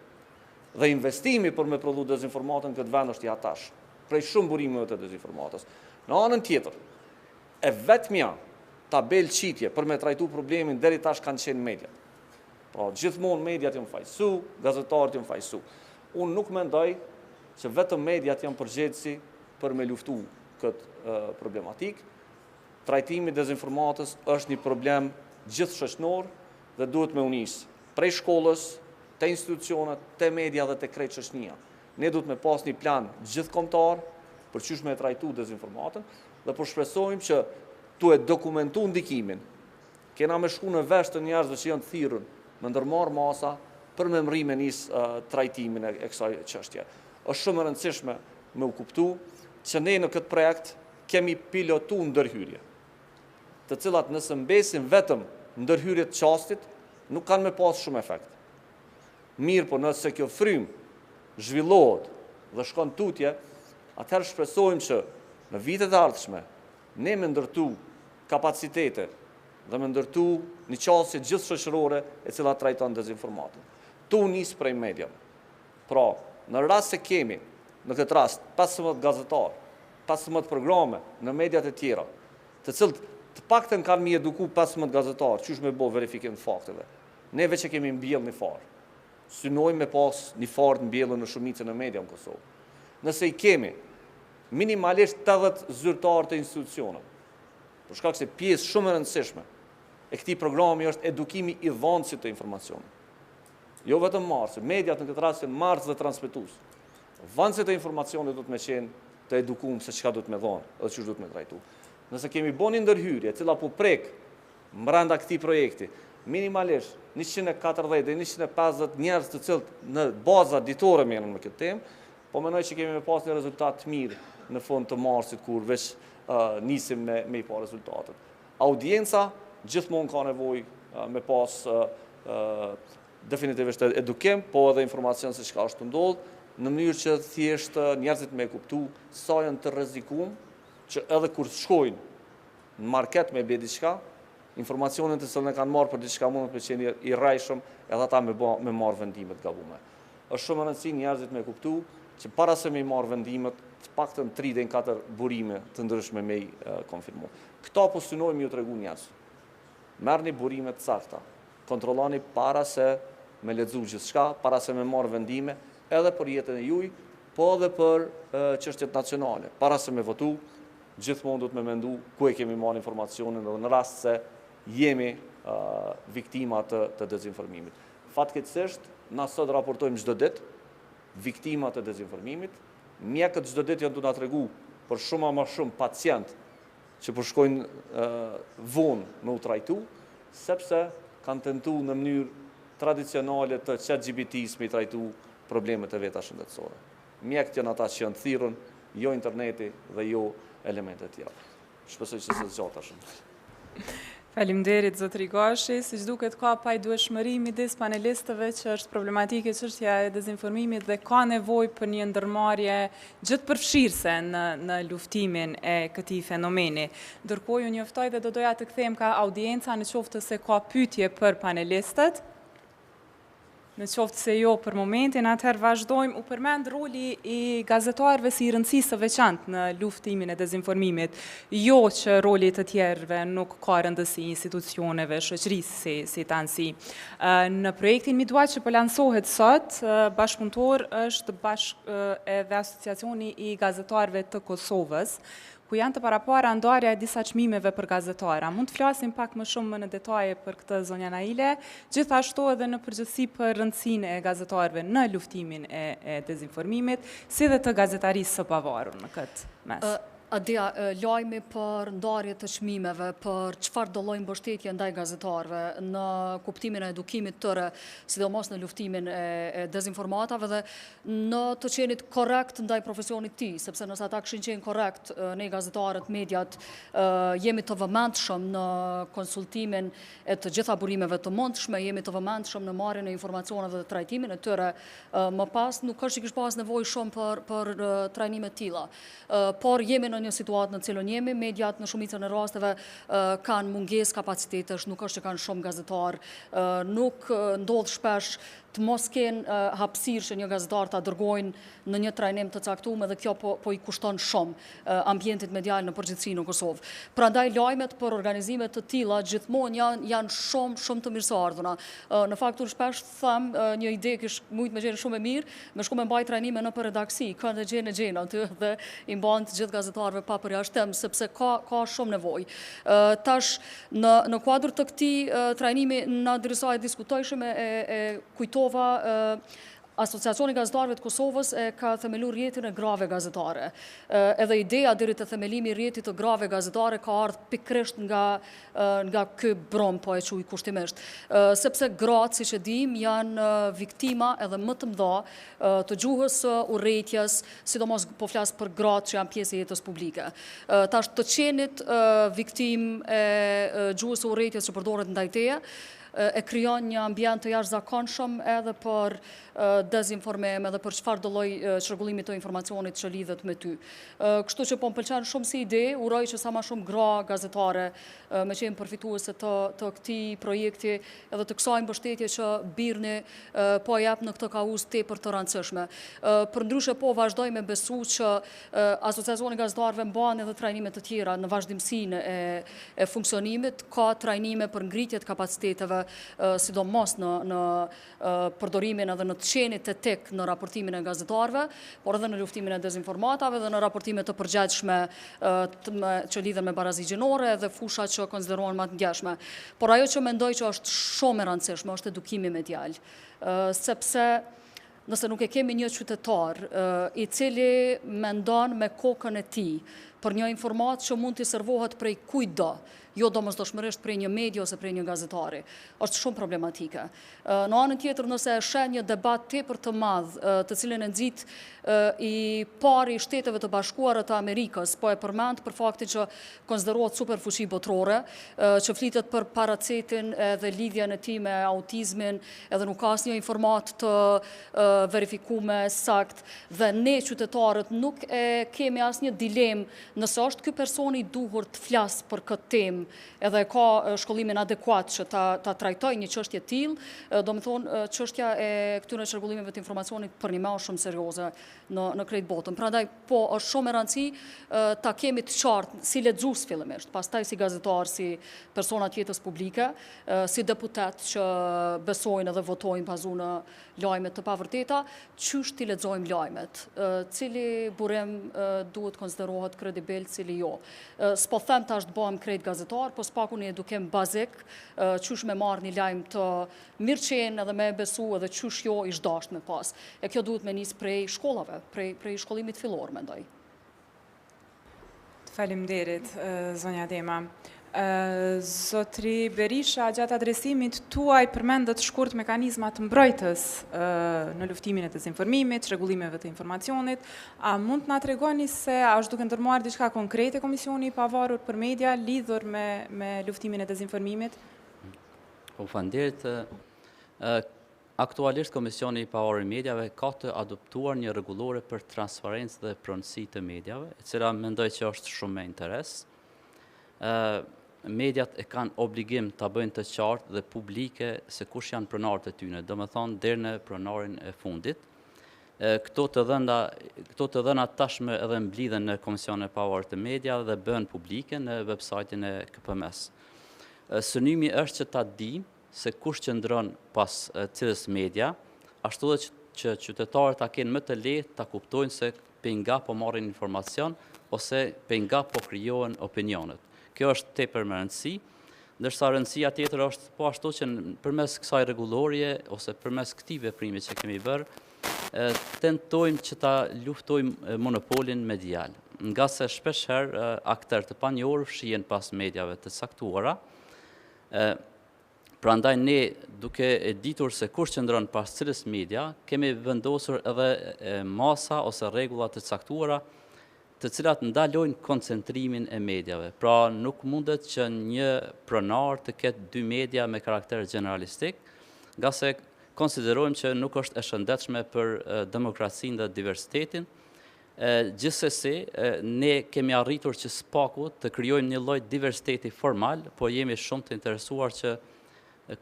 Dhe investimi për me prodhu dezinformatën këtë vend është i atash, prej shumë burimeve të dezinformatës. Në anën tjetër, e vetmja tabel qitje për me trajtu problemin deri tash kanë qenë mediat. Pra, gjithmonë mediat janë fajsu, gazetarët janë fajsu. Unë nuk mendoj që vetëm mediat janë përgjegjësi për me luftu këtë problematik. Trajtimi dezinformatës është një problem gjithë shoqënor dhe duhet me unisë prej shkollës, te institucionet, te media dhe te krejt shoqënia. Ne duhet me pas një plan gjithëkombëtar për çysh me trajtu dezinformatën dhe po shpresojmë që tu e dokumentu ndikimin. Kena me shku në vesh të njerëzve që janë thirrur me ndërmarr masa për me mri me nis trajtimin e kësaj çështje. Është shumë e rëndësishme me u kuptu që ne në këtë projekt kemi pilotu ndërhyrje, të cilat nëse mbesin vetëm ndërhyrje të qastit, nuk kanë me pas shumë efekt. Mirë, po nëse kjo frym zhvillohet dhe shkon tutje, atëherë shpresojmë që në vitet e ardhshme ne me ndërtu kapacitete dhe me ndërtu një qasje gjithë shoqërore e cila trajton dezinformatën. Tu nis prej mediave. Pra, në rast se kemi në këtë rast 15 gazetar, 15 programe në mediat e tjera, të cilët të paktën kanë mi eduku 15 gazetar, qysh me bo verifikim të fakteve. Neve që kemi mbjell një farë. Synojmë me pas një farë të mbjellën në shumicën e media në Kosovë. Nëse i kemi minimalisht 80 zyrtarë të institucionet, për shkak se pjesë shumë e rëndësishme e këtij programi është edukimi i dhënësit të informacionit. Jo vetëm marrëse, mediat në këtë rast janë marrës dhe transmetues. Dhënësit të informacionit do të me qenë të edukuar se çka do të me dhënë dhe çu do të me trajtu. Nëse kemi bën një ndërhyrje, e cila po prek brenda këtij projekti, minimalisht 140 dhe 150 njerëz të cilët në baza ditore merren me këtë temë, po mendoj që kemi me pas një rezultat të mirë në fund të marsit kur veç nisim me i pa rezultatet. Audienca gjithmonë ka nevojë me pas definitivisht edukim, po edhe informacion se çka është ndodhur, në mënyrë që thjesht njerëzit me kuptu sa janë të rrezikuar që edhe kur shkojnë në market me bë diçka, informacionet të cilën e kanë marrë për diçka mund të qenë i rrajshëm edhe ata me marrë vendimet gabume. Është shumë e rëndësishme njerëzit me kuptu që para se me marrë vendimet, të paktën 3 deri në 4 burime të ndryshme me konfirmu. Këta po synojmë ju tregu njerëz. Merrni burime të sakta. Kontrolloni para se me lexu gjithçka, para se me marrë vendime, edhe për jetën e juaj, po edhe për çështjet nacionale. Para se me votu, gjithmonë do të me mendu ku e kemi marrë informacionin dhe në rast se jemi viktima të dezinformimit. Fatkeqësisht, na sot raportojmë çdo ditë viktima të dezinformimit. Mjekët çdo ditë janë të na tregu për shumë më shumë pacient që po shkojnë vonë me u trajtu, sepse kanë tentuar në mënyrë tradicionale të ChatGPT-s me trajtu problemet e veta shëndetësore. Mjekët janë ata që janë thirrën, jo interneti dhe jo elementet tjera. Shpresoj që se zgjata shumë. Faleminderit zotëri Gashi, siç duket ka pajdueshmëri midis panelistëve që është problematike çështja e dezinformimit dhe ka nevojë për një ndërmarrje gjithëpërfshirëse në luftimin e këtij fenomeni. Ndërkohë ju njoftoj dhe do doja të kthehem ka audienca në qoftë se ka pyetje për panelistët. Në qoftë se jo për momentin, atëherë vazhdojmë. U përmend roli i gazetarëve si i rëndësisë së veçantë në luftimin e dezinformimit, jo që roli të tjerëve nuk ka rëndësi institucioneve, shoqërisë si të anësi. Në projektin Mi Dua që po lansohet sot, bashkëpunëtor është edhe Asociacioni i Gazetarëve të Kosovës, ku janë të parapara ndarja e disa çmimeve për gazetara. Mund të flasim pak më shumë në detaje për këtë, zonja Naile, gjithashtu edhe në përgjithësi për rëndësinë e gazetarëve në luftimin e dezinformimit, si dhe të gazetarisë së pavarur në këtë mes. Adea, lajmi për ndarje të çmimeve, për çfarë do lloj mbështetje ndaj gazetarëve në kuptimin e edukimit tëre, sidomos në luftimin e dezinformatave dhe në të qenit korrekt ndaj profesionit ti, sepse nëse ata kishin qenë korrekt, ne gazetarët, mediat, jemi të vëmendshëm në konsultimin e të gjitha burimeve të mundshme, jemi të vëmendshëm në marrjen e informacioneve dhe trajtimin e tyre, më pas nuk është që kish pas nevojë shumë për trajnime të tilla. Por jemi në një situatë në cilën jemi, mediat në shumicën e rasteve kanë mungesë kapacitetesh, nuk është që kanë shumë gazetarë, nuk ndodh shpesh të mos kenë hapësirë që një gazetar ta dërgojnë në një trajnim të caktuar dhe kjo po i kushton shumë ambientit medial në përgjithësi në Kosovë. Prandaj lajmet për organizime të tilla gjithmonë janë shumë të mirëseardhuna. Në fakt unë shpesh them një ide që mund të më gjen shumë e mirë, me shku me mbaj trajnime në redaksi, kënd e gjen aty dhe i mban të gjithë gazetarëve pa përjashtim, sepse ka shumë nevojë. Tash në kuadër të këtij trajnimi na drejtoi diskutojshëm e kujtova Asociacioni Gazetarëve të Kosovës ka themeluar rrjetin e grave gazetare. Edhe ideja deri te themelimi i rrjetit të grave gazetare ka ardhur pikërisht nga ky brom, po e quaj kushtimisht. Sepse gratë, siç e dim, janë viktima edhe më të mëdha të gjuhës së urrëties, sidomos po flas për gratë që janë pjesë e jetës publike. Tash të qenit viktim e gjuhës së urrëties që përdoret ndaj teje, e krijon një ambient të jashtëzakonshëm edhe për dezinformim, edhe për çfarë do lloj çrregullimi të informacionit që lidhet me ty. Kështu që po më pëlqen shumë si ide, uroj që sa më shumë gra gazetare me qenë përfituese të këtij projekti edhe të kësaj mbështetje që Birni po jap në këtë kauzë tepër të rëndësishme. Përndryshe po vazhdoj me besu që Asociacioni Gazetarëve mban edhe trajnime të tjera në vazhdimsinë e funksionimit, ka trajnime për ngritje të kapaciteteve, sidomos në përdorimin edhe në të qenit të tek në raportimin e gazetarëve, por edhe në luftimin e dezinformatave dhe në raportime të përgjithshme që lidhen me barazi gjinore dhe fusha që konsiderohen më të ngjashme. Por ajo që mendoj që është shumë e rëndësishme është edukimi medial, sepse nëse nuk e kemi një qytetar i cili mendon me kokën e tij për një informatë që mund të servohet prej kujtdo, jo domosdoshmërisht prej një medie ose prej një gazetari, është shumë problematike. Në anën tjetër, nëse e sheh një debat tepër të madh, të cilin e nxit i pari i Shteteve të Bashkuara të Amerikës, po e përmend për faktin që konsiderohet superfuqi botërore, që flitet për paracetin dhe lidhjen e tij me autizmin, edhe nuk ka asnjë informat të verifikuar sakt, dhe ne qytetarët nuk e kemi asnjë dilemë nëse është ky person i duhur të flas për këtë temë edhe ka shkollimin adekuat që ta trajtoj një çështje të tillë, domethënë çështja e këtyre çrregullimeve të informacionit për një më shumë serioze në krejt botën. Prandaj po është shumë e rëndësishme ta kemi të qartë si lexues fillimisht, pastaj si gazetar, si persona të jetës publike, si deputet që besojnë edhe votojnë bazu në lajme të pavërteta, çysh ti lexojmë lajmet, cili burim duhet konsiderohet kredibil, cili jo. S'po them tash të bëhem krejt gazetar, po s'paku një edukim bazik, çysh me marrë një lajm të mirëqenë edhe me besu edhe çysh jo i zhdasht me pas. E kjo duhet me nis prej shkollave, prej shkollimit fillor, mendoj. Faleminderit, zonja Dema. Zotri Berisha, gjatë adresimit tuaj përmendët shkurt mekanizmat mbrojtës në luftimin e dezinformimit, çrregullimeve të informacionit. A mund të na tregoni se a është duke ndërmarrë diçka konkrete Komisioni i Pavarur për Media lidhur me luftimin e dezinformimit? Faleminderit. Aktualisht Komisioni i Pavarur i Mediave ka të adoptuar një rregullore për transparencë dhe pronësi të mediave, e cila mendoj që është shumë me interes. mediat e kanë obligim të bëjnë të qartë dhe publike se kush janë pronarët e tyne, do me thonë deri në pronarin e fundit. Këto të dhëna tashme edhe mblidhen në Komisionin e Pavarur të Media dhe bëhen publike në website-in e KPMS. Synimi është që ta di se kush qëndron pas cilës media, ashtu dhe që qytetarët ta kenë më të lehtë ta kuptojnë se pej nga po marrin informacion ose pej nga po krijohen opinionet. Kjo është tepër me rëndësi, ndërsa rëndësia tjetër është po ashtu që përmes kësaj rregullorie ose përmes këtij veprimi që kemi bërë, tentojmë që ta luftojmë monopolin medial, nga se shpesh herë aktorë të panjohur fshihen pas mediave të caktuara. Prandaj ne, duke e ditur se kush qëndron pas cilës media, kemi vendosur edhe masa ose rregulla të caktuara, të cilat ndalojnë koncentrimin e mediave. Pra nuk mundet që një pronar të ketë dy media me karakter generalistik, nga se konsiderojmë që nuk është e shëndetshme për demokracinë dhe diversitetin. Gjithsesi, ne kemi arritur që spaku të krijojmë një lloj diversiteti formal, po jemi shumë të interesuar që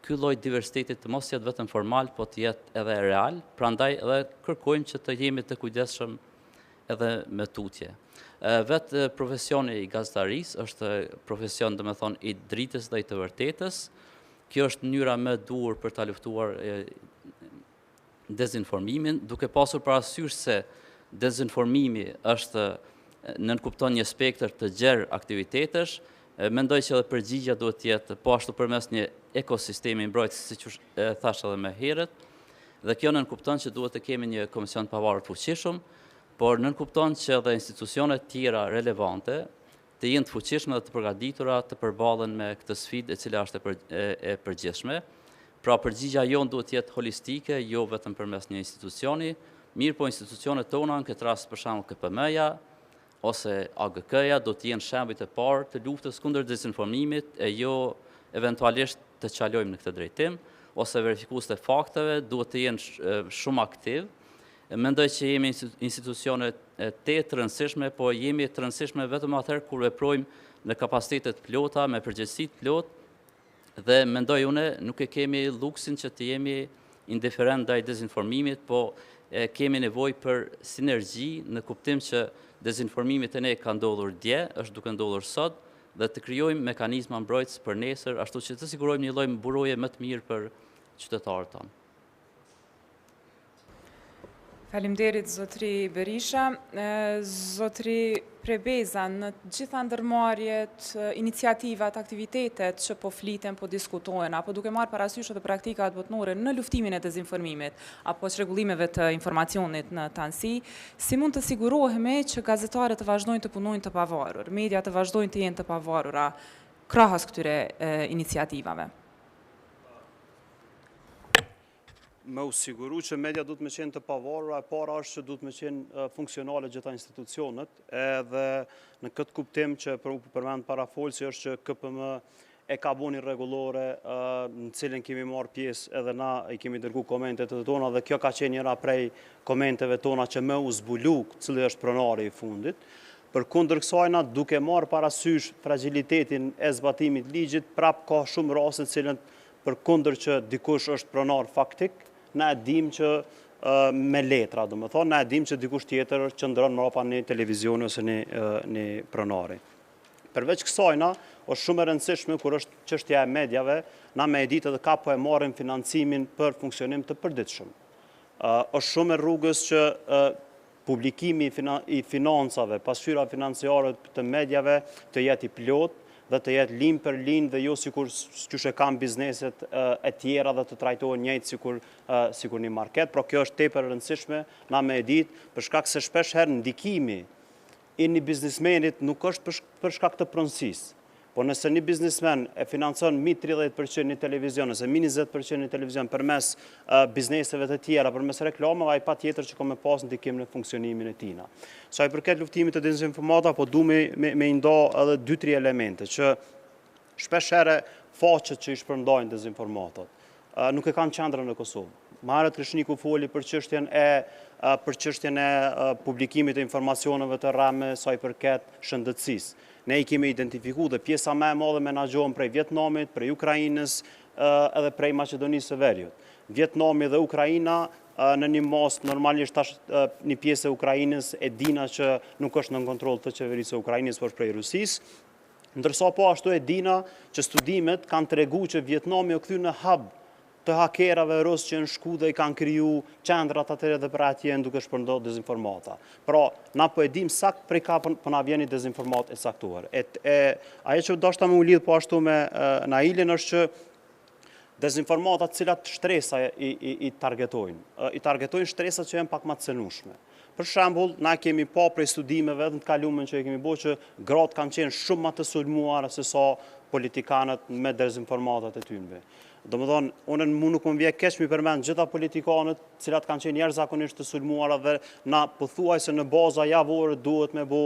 ky lloj diversiteti të mos jetë vetëm formal, po të jetë edhe real, prandaj edhe kërkojmë që të jemi të kujdesshëm edhe me tutje. Vetë profesioni i gazetarisë është profesion, domethënë, i dritës dhe i të vërtetës. Kjo është mënyra më e duhur për ta luftuar dezinformimin, duke pasur parasysh se dezinformimi është nënkupton një spektër të gjerë aktivitetesh. Mendoj që edhe përgjigjja duhet të jetë po ashtu përmes një ekosistemi mbrojtës, siç thash edhe më herët, dhe kjo nënkupton që duhet të kemi një komision të pavarur të fuqishëm, por nënkupton që edhe institucionet tjera relevante të jenë të fuqishme dhe të përgatitura të përballen me këtë sfidë e cila është e përgjithshme. Pra përgjigjja jonë duhet të jetë holistike, jo vetëm përmes një institucioni, mirë po institucionet tona, në këtë rast për shembull KPM-ja ose AGK-ja do të jenë shembujt e parë të luftës kundër dezinformimit e jo eventualisht të qalojmë në këtë drejtim, ose verifikues të fakteve duhet të jenë shumë aktiv. Mendoj që jemi institucione të rëndësishme, po jemi të rëndësishme vetëm atëherë kur veprojmë në kapacitetet plota, me përgjegjësi të plotë, dhe mendoj unë nuk e kemi luksin që të jemi indiferent ndaj dezinformimit, po kemi nevojë për sinergji në kuptim që dezinformimit e ne ka ndodhur dje, është duke ndodhur sot, dhe të krijojmë mekanizma mbrojtës për nesër, ashtu që të sigurojmë një lloj mburoje më të mirë për qytetarët tonë. Faleminderit zotri Berisha. Zotri Prebeza, në gjitha ndërmarrjet, iniciativat, aktivitetet që po fliten, po diskutohen, apo duke marrë parasysh edhe praktikat botnore në luftimin e dezinformimit, apo çrregullimeve të informacionit në tansi, si mund të sigurohemi që gazetarët të vazhdojnë të punojnë të pavarur, media të vazhdojnë të jenë të pavarura, krahas këtyre iniciativave? Me u siguru që media duhet me qenë të pavarura, e para është që duhet me qenë funksionale gjitha institucionet, edhe në këtë kuptim që përmend parafolsi është që KPM e ka bu një rregullore në cilën kemi marrë pjesë edhe na i kemi dërgu komentet të tona, dhe kjo ka qenë njëra prej komenteve tona që me u zbulu cili është pronari i fundit. Përkundër kësaj, duke marrë parasysh fragilitetin e zbatimit ligjit, prap ka shumë raste të cilën përkundër që dikush është pronar faktik, na e dim që me letra, do më thonë, na e dim që dikush tjetër qëndron mbrapa një televizioni ose një pronari. Përveç kësajna, është shumë e rëndësishme kur është çështja e medjave, na me e ditë edhe ka po e marrin financimin për funksionim të përditshëm. Është shumë e rrugës që publikimi i financave, pasqyra financiare të medjave të jetë i plot, dhe të jetë lim për lim dhe jo sikur e kanë bizneset e tjera dhe të trajtohen njëjtë sikur një market, por kjo është tepër e rëndësishme, na me e ditë, për shkak se shpesh herë ndikimi i një biznesmenit nuk është për shkak të pronësisë. Po nëse një biznesmen e financon mi 30% një televizion, ose mi 20% një televizion përmes bizneseve të tjera, përmes reklamave, ai patjetër që ka me pas ndikim në funksionimin e tina. Sa i përket luftimit të dezinformata, po du me nda edhe 2-3 elemente, që shpesh herë faqet që i shpërndajnë dezinformatat nuk e kanë qendrën në Kosovë. Marët Krishniku foli për çështjen e për çështjen e publikimit të informacioneve të rreme sa i përket shëndetësisë. Ne i kemi identifikuar dhe pjesa më e madhe menaxhohen prej Vietnamit, prej Ukrainës edhe prej Maqedonisë së Veriut. Vietnami dhe Ukraina në një mos normalisht një pjesë e Ukrainës e dina që nuk është në kontroll të qeverisë së Ukrainës, por prej Rusisë. Ndërsa po ashtu e dina që studimet kanë treguar që Vietnami u kthy në hub të hakerave rusë që në shku dhe i kanë kriju qendrat atëre dhe për atje në duke shpërndodhur dezinformata. Pra, na po e dim sakt prej ka për na vjeni dezinformat e saktuar. Ajo që do shta me u lidh po ashtu me Nailin është që dezinformatat cilat shtresa i targetojnë. I targetojnë shtresat që janë pak më të cënueshme. Për shembull, na kemi pa prej studimeve dhe të kaluara që e kemi bërë që gratë kanë qenë shumë më të sulmuara se sa politikanët me dezinformatat e tyre. Domethënë, unë nuk më vjen keq mi përmend gjitha politikanët cilat kanë qenë jashtëzakonisht të sulmuara dhe na pothuajse në baza javore duhet me bë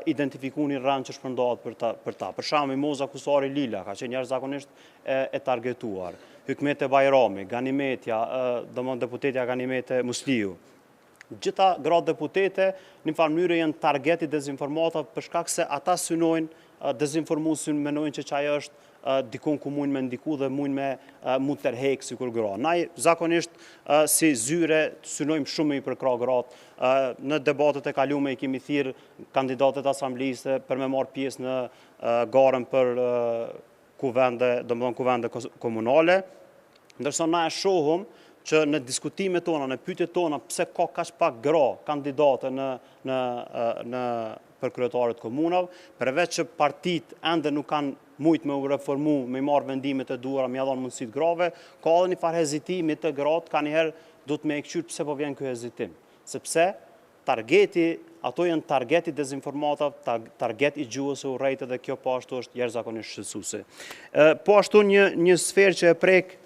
identifikuar një rënd që shpërndahet për ta. Për shembull, Moza Kusari Lila ka qenë jashtëzakonisht e targetuar. Hykmete Bajrami, Ganimetja, domethënë deputetja Ganimete Musliu. Gjitha gratë deputete në farë mënyrë janë targeti dezinformatave për shkak se ata synojnë dezinformuesin, menojnë që çaj është dikun ku mund me ndiku dhe mund tërhek si kur gra. Naj zakonisht si zyre synojmë shumë i përkra gratë. Në debatet e kalume i kemi thirrë kandidatet asambliste për me marrë pjesë në garën për kuvende komunale. Ndërsa na e shohëm që në diskutimet tona, në pyetjet tona, pse ka kaq pak gra kandidate në për kryetarët komunave, përveç që partitë ende nuk kanë mujt me u reformu, me marrë vendimet e duara, me dhënë mundësi të grave, ka edhe një farë hezitimi të gratë, ka njëherë do të me e këqyrë pse po vjen ky hezitim. Sepse targeti, ato janë targeti dezinformatave, target i gjuhës së urrejtë dhe kjo po ashtu është jashtëzakonisht shqetësuese. Po ashtu një sferë që e prek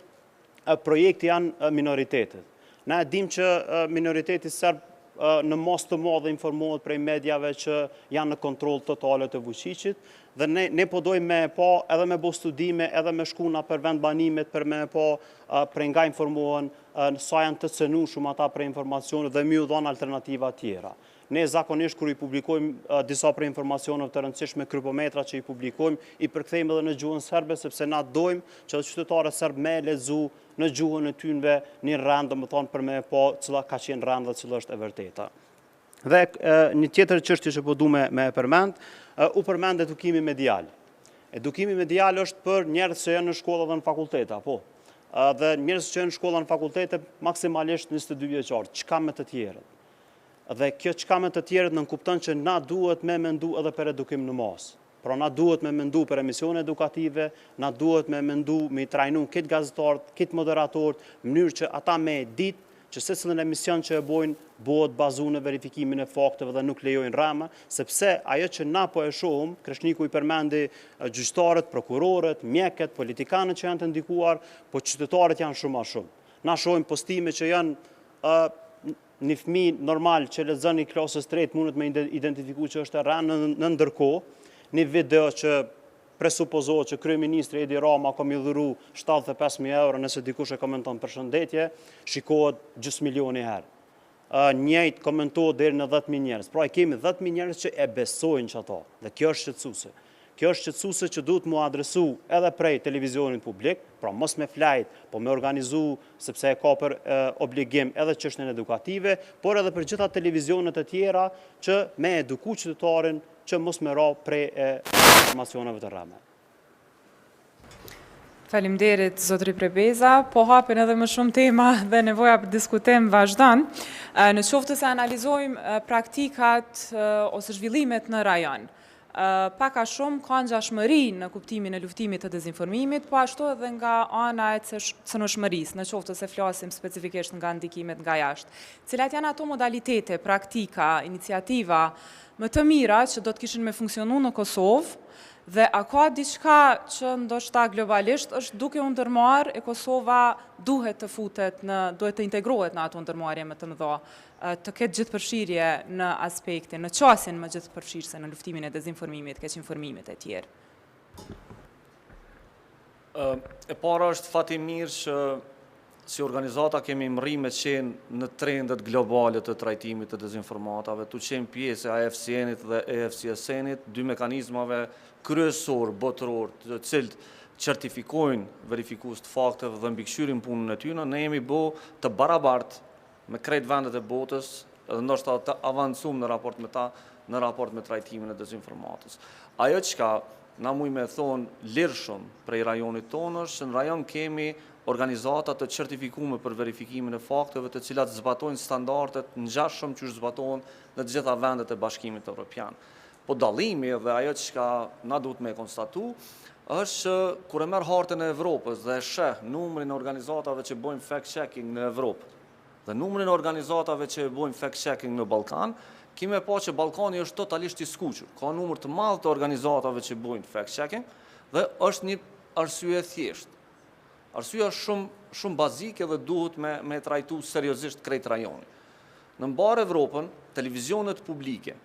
projekti janë minoritetet. Na e dim që minoriteti serb në mos të madhe informohet prej medjave që janë në kontroll totale të fuqiqit dhe ne po dojmë me pa edhe me bo studime, edhe me shkuna për vend banimet për me pa prej nga informohen sa janë të cënueshëm ata për informacione dhe mi u dhanë alternativa tjera. Ne zakonisht kur i publikojmë disa për informacioneve të rëndësishme krypometra që i publikojmë, i përkthejmë edhe në gjuhën serbe, sepse na dojmë që qytetarët serb me lexu në gjuhën e tyre një rend, domethënë për me pa cila ka qenë rend dhe cila është e vërteta. Dhe një tjetër çështje që po du me përmend, u përmend edukimi medial. Edukimi medial është për njerëz që janë në shkolla dhe në fakultete, po. Dhe njerëz që janë në shkolla në fakultete maksimalisht 22 vjeçar, çka me të tjerët. Dhe kjo çka me të tjerët nënkupton që na duhet me mendu edhe për edukim në masë. Pra na duhet me mendu për emisione edukative, na duhet me mendu me i trajnu këtë gazetarët, këtë moderatorët, në mënyrë që ata me ditë që secilin emision që e bojnë bëhet bazu në verifikimin e fakteve dhe nuk lejojnë rrama, sepse ajo që na po e shohim, Kreshniku i përmendi gjyqtarët, prokurorët, mjekët, politikanët që janë të ndikuar, po qytetarët janë shumë a shumë. Na shohim postime që janë një fëmijë normal që lexon në klasës 3 mundet me identifiku që është e rënë në ndërkohë, një video që presupozohet që kryeministri Edi Rama ka më dhuru 75.000 euro nëse dikush e komenton përshëndetje, shikohet gjysmë milioni herë. Njëjtë komentohet deri në 10.000 njerëz. Pra kemi 10.000 njerëz që e besojnë që ato. Dhe kjo është shqetësuese. Kjo është shqetësuese që duhet mu adresu edhe prej televizionit publik, pra mos me flajt, po me organizu, sepse e ka për obligim edhe çështjen edukative, por edhe për gjitha televizionet e tjera që me eduku qytetarin që mos me ra prej informacioneve të rreme. Faleminderit, zotëri Prebeza, po hapen edhe më shumë tema dhe nevoja për diskutim vazhdon. Në qoftë se analizojmë praktikat ose zhvillimet në rajon. Pak a shumë ka ngjashmëri në kuptimin e luftimit të dezinformimit, po ashtu edhe nga ana e cënëshmërisë, në qoftë se flasim specifikisht nga ndikimet nga jashtë. Cilat janë ato modalitete, praktika, iniciativa më të mira që do të kishin me funksionu në Kosovë, dhe a ka diçka që ndoshta globalisht është duke u ndërmarrë e Kosova duhet të integrohet në ato ndërmarrje më të mëdha, të ketë gjithëpërfshirje në aspektin, në qasjen më gjithëpërfshirëse në luftimin e dezinformimit, keq informimit e tjerë. E para është fatimirë që si organizata kemi mri me qenë në trendet globale të trajtimit të dezinformatave, të qenë pjesë e AFCN-it dhe EFCSN-it, dy mekanizmave kryesor botëror të cilët certifikojnë verifikus të fakteve dhe mbikëqyrin punën e tyre, ne jemi bo të barabartë me krejt vendet e botës dhe ndoshta të avancum në raport me ta, në raport me trajtimin e dezinformatës. Ajo çka na muj me thonë lirshëm prej rajonit tonë është që në rajon kemi organizata të certifikume për verifikimin e fakteve të cilat zbatojnë standardet ngjashëm që zbatohen në të gjitha vendet e Bashkimit Evropian. Po dallimi dhe ajo që na duhet me konstatu është që kur e merr hartën e Evropës dhe e sheh numrin e organizatave që bojnë fact-checking në Evropë dhe numrin e organizatave që bojnë fact-checking në Ballkan, kemi pa që Ballkani është totalisht i skuqur. Ka numër të madh të organizatave që bojnë fact-checking dhe është një arsye e thjeshtë. Arsyeja është shumë bazike dhe duhet me trajtu seriozisht krejt rajoni. Në mbar Evropën, televizionet publike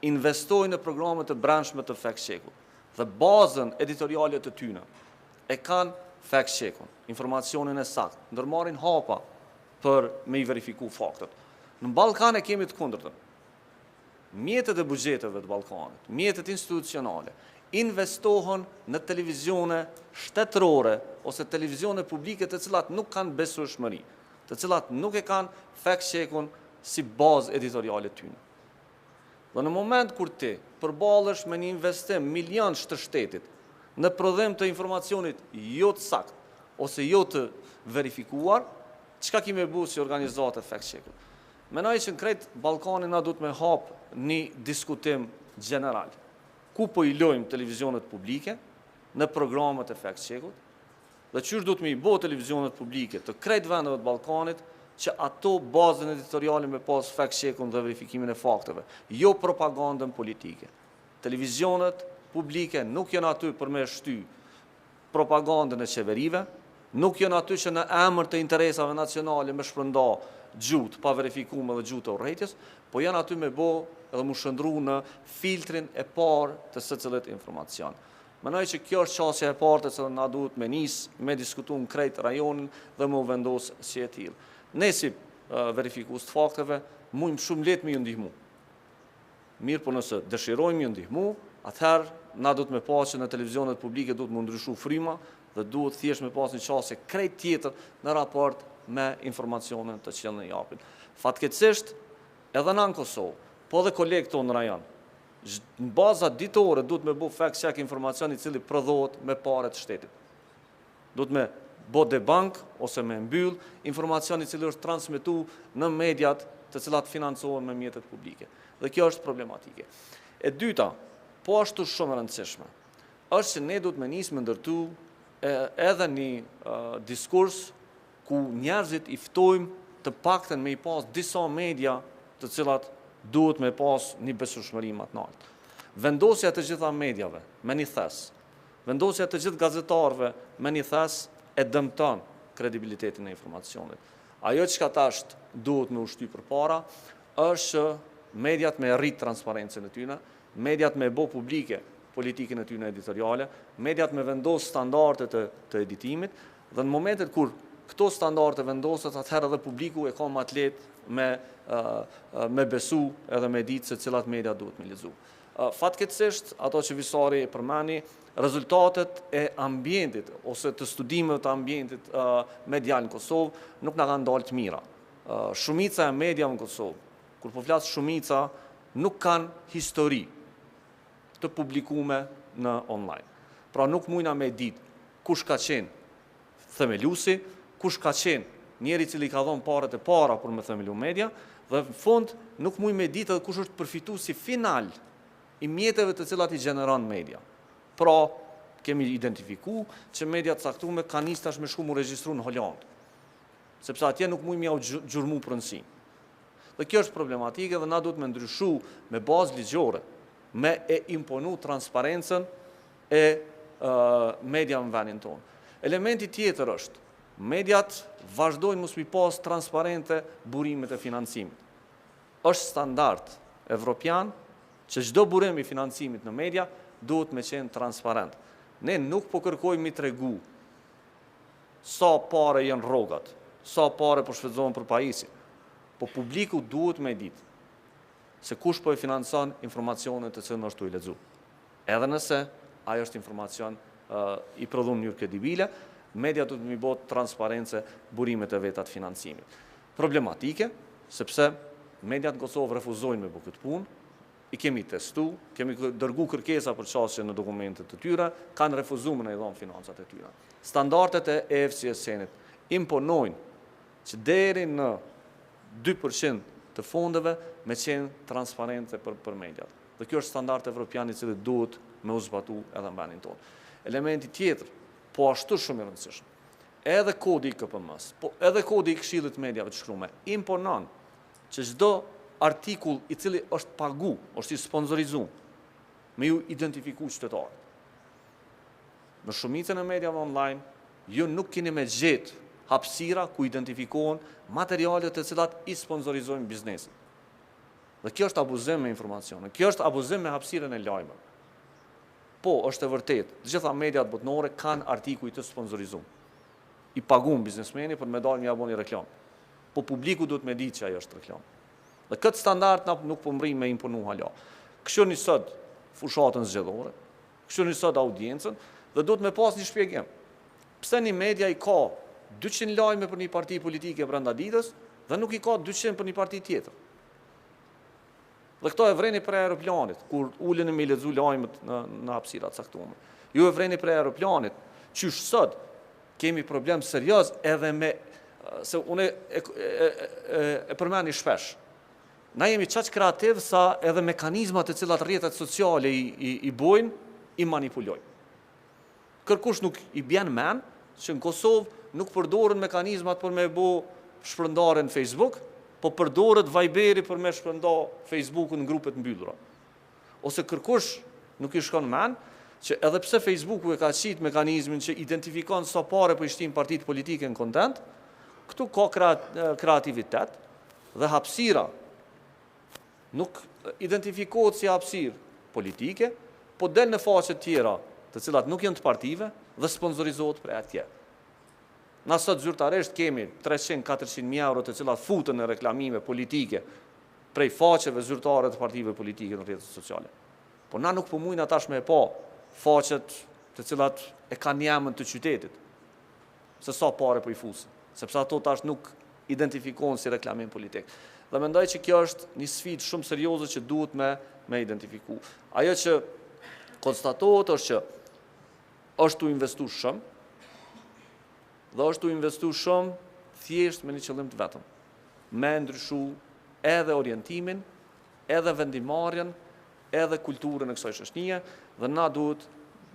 investojnë në programet të brendshme të fact-checkut dhe bazën editoriale të tyre e kanë fact-checkun, informacionin e saktë, ndërmarrin hapa për me i verifiku faktet. Në Ballkan e kemi të kundërtën. Mjetet e buxheteve të Ballkanit, mjetet institucionale, investohen në televizione shtetërore ose televizione publike të cilat nuk kanë besueshmëri, të cilat nuk e kanë fact-checkun si bazë editoriale tyre. Dhe në moment kur ti përballesh me një investim milionësh të shtetit në prodhim të informacionit jo të saktë ose jo të verifikuar, çka kemi bërë si organizate fact-checkut? Mendoj që në krejt Ballkanin na duhet me hap një diskutim general. Ku po i lojmë televizionet publike në programet e fact-checkut dhe qysh duhet me i bo televizionet publike të krejt vendeve të Ballkanit që ato bazën editoriale me pas fact-checkun dhe verifikimin e fakteve, jo propagandën politike. Televizionet publike nuk janë aty për me shty propagandën e qeverive, nuk janë aty që në emër të interesave nacionale me shpërnda gjut pa verifikuar dhe gjut të urrëties, po janë aty me bo edhe mu shëndru në filtrin e parë të secillit informacion. Mendoj që kjo është çështja e parë që na duhet me me diskutu në krejt rajonin dhe me u vendos si e tillë. Ne si verifikues të fakteve mujmë shumë lehtë me ju ndihmu. Mirë, po nëse dëshirojmë ju ndihmu, atëherë na duhet me pas që në televizionet publike duhet me ndryshu fryma dhe duhet thjesht me pas një çështje krejt tjetër në raport me informacionin të cilën e japin. Fatkeqësisht, edhe në Kosovë, po dhe kolegë tonë në rajon, në baza ditore duhet me bu fact-check informacion i cili prodhohet me pare të shtetit. Duhet me bo debank ose me mbyll informacion i cili është transmetu në mediat të cilat financohen me mjetet publike. Dhe kjo është problematike. E dyta, po ashtu shumë e rëndësishme, është që ne duhet me nisë me ndërtu edhe një diskurs ku njerëzit i ftojmë të pakten me i pas disa media të cilat duhet me pas një besueshmëri më të lartë. Vendosja të gjitha mediave me një thes, vendosja të gjithë gazetarëve me një thes e dëmton kredibilitetin e informacionit. Ajo që tash duhet me ushty përpara është që mediat me rrit transparencën e tyre, mediat me bo publike politikën e tyre editoriale, mediat me vendos standardet të editimit dhe në momentet kur këto standarde vendoset, atëherë edhe publiku e ka më të lehtë me besu edhe me ditë se cilat media duhet me lexu. Fatkeqësisht, ato që visari e përmeni, rezultatet e ambientit ose të studimeve të ambientit medial në Kosovë nuk na kanë dalë të mira. Shumica e media në Kosovë, kur po flas shumica, nuk kanë histori të publikume në online. Pra nuk mujna me ditë kush ka qenë themelusi, kush ka qenë njeri cili ka dhënë parat e para për me themelu media, dhe në fund nuk muj me ditë edhe kush është përfituesi final i mjeteve të cilat i gjeneron media. Pra, kemi identifiku që media të caktume ka nis tash me shku mu regjistru në Hollandë, sepse atje nuk muj mjau gjurmu prënësim. Dhe kjo është problematike dhe na duhet me ndryshu me bazë ligjore, me e imponu transparencën e media në venin tonë. Elementi tjetër është, mediat vazhdojnë mos mi pas transparente burimet e financimit. Është standard evropian që çdo burim i financimit në media duhet me qenë transparent. Ne nuk po kërkojmë mi tregu sa pare janë rrogat, sa pare po shfrytëzohen për pajisje. Po publiku duhet me ditë se kush po e financon informacionet të cilën është tu i lexu. Edhe nëse ajo është informacion i prodhuar në mënyrë kredibile, media duhet mi bot transparence burimet e veta të financimit. Problematike, sepse mediat në Kosovë refuzojnë me bë këtë punë, i kemi testu, kemi dërgu kërkesa për qasje në dokumentet të tyre, kanë refuzuar në i dhonë financat e tyre. Standartet e EFCSN-it imponojnë që deri në 2% të fondeve me qenë transparente për mediat. Dhe kjo është standart evropian i cili duhet me u zbatu edhe në vendin tonë. Elementi tjetër, po ashtu shumë i rëndësishëm, edhe kodi i KPM-s, po edhe kodi i Këshillit Mediave të Shkruar, imponon që çdo artikull i cili është pagu, është i sponsorizuar, me ju identifiku qytetarët. Në shumicën e mediave online, ju nuk keni me gjetë hapësira ku identifikohen materialet të cilat i sponsorizojnë biznesin. Dhe kjo është abuzim me informacione, kjo është abuzim me hapësirën e lajmeve. Po, është e vërtet, gjitha mediat botnore kanë artikuj të sponsorizuar. I pagun biznesmeni për me dalë një aboni reklam. Po publiku duhet me ditë që ajo është reklam. Dhe këtë standard nuk pëmërim me imponu hala. Kështu një sot fushatën zgjedhore, kështu një sot audiencën, dhe duhet me pas një shpjegim. Pse një media i ka 200 lajme për një parti politike brenda ditës, dhe nuk i ka 200 për një parti tjetër. Dhe këto e vreni për aeroplanit, kur ullën e me lexu lajmet në hapësirat caktuara. Ju e vreni për aeroplanit, qysh sot kemi problem serioz edhe me, se unë e përmeni shpesh. Na jemi qaq kreativ sa edhe mekanizmat e cilat rrjetet sociale i bojnë, i manipulojnë. Kërkush nuk i bjen men, që në Kosovë nuk përdoren mekanizmat për me bo shpërndare në Facebook, po përdoret Viberi për me shpërnda Facebookun në grupet mbyllura. Ose kërkush nuk i shkon men, që edhe pse Facebooku e ka qitë mekanizmin që identifikon sa pare për ishtim partit politike në kontent, këtu ka kreativitet dhe hapësira nuk identifikohet si hapësirë politike, po del në faqet tjera të cilat nuk janë të partive dhe sponsorizohet për atje. Na sot zyrtarisht kemi 300-400.000 euro të cilat futën në reklamime politike prej faqeve zyrtare të partive politike në rrjetet sociale. Po na nuk pëmujnë atash me pa faqet të cilat e kanë jemën të qytetit, se sa pare për i fusin, sepse ato tash nuk identifikohen si reklamim politik. Dhe mendoj që kjo është një sfidë shumë serioze që duhet me identifiku. Ajo që konstatohet është që është tu investu shumë, dhe është tu investu shumë thjesht me një qëllim të vetëm, me ndryshu edhe orientimin, edhe vendimarrjen, edhe kulturën e kësaj shoqënie, dhe na duhet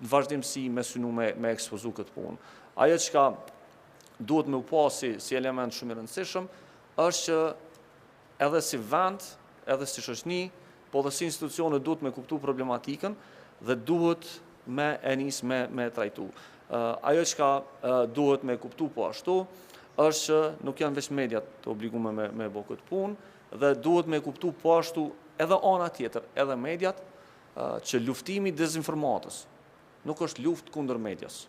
në vazhdimsi me synu me ekspozu këtë punë. Ajo që ka duhet me u pasi si element shumë i rëndësishëm, është që edhe si vend, edhe si shoqëni, po dhe si institucione duhet me kuptu problematikën dhe duhet me enis me trajtu. Ajo që ka duhet me kuptu po ashtu, është që nuk janë veç mediat të obligume me bo këtë punë, dhe duhet me kuptu po ashtu edhe ana tjetër, edhe mediat, që luftimi dezinformatës nuk është luft kundër medias.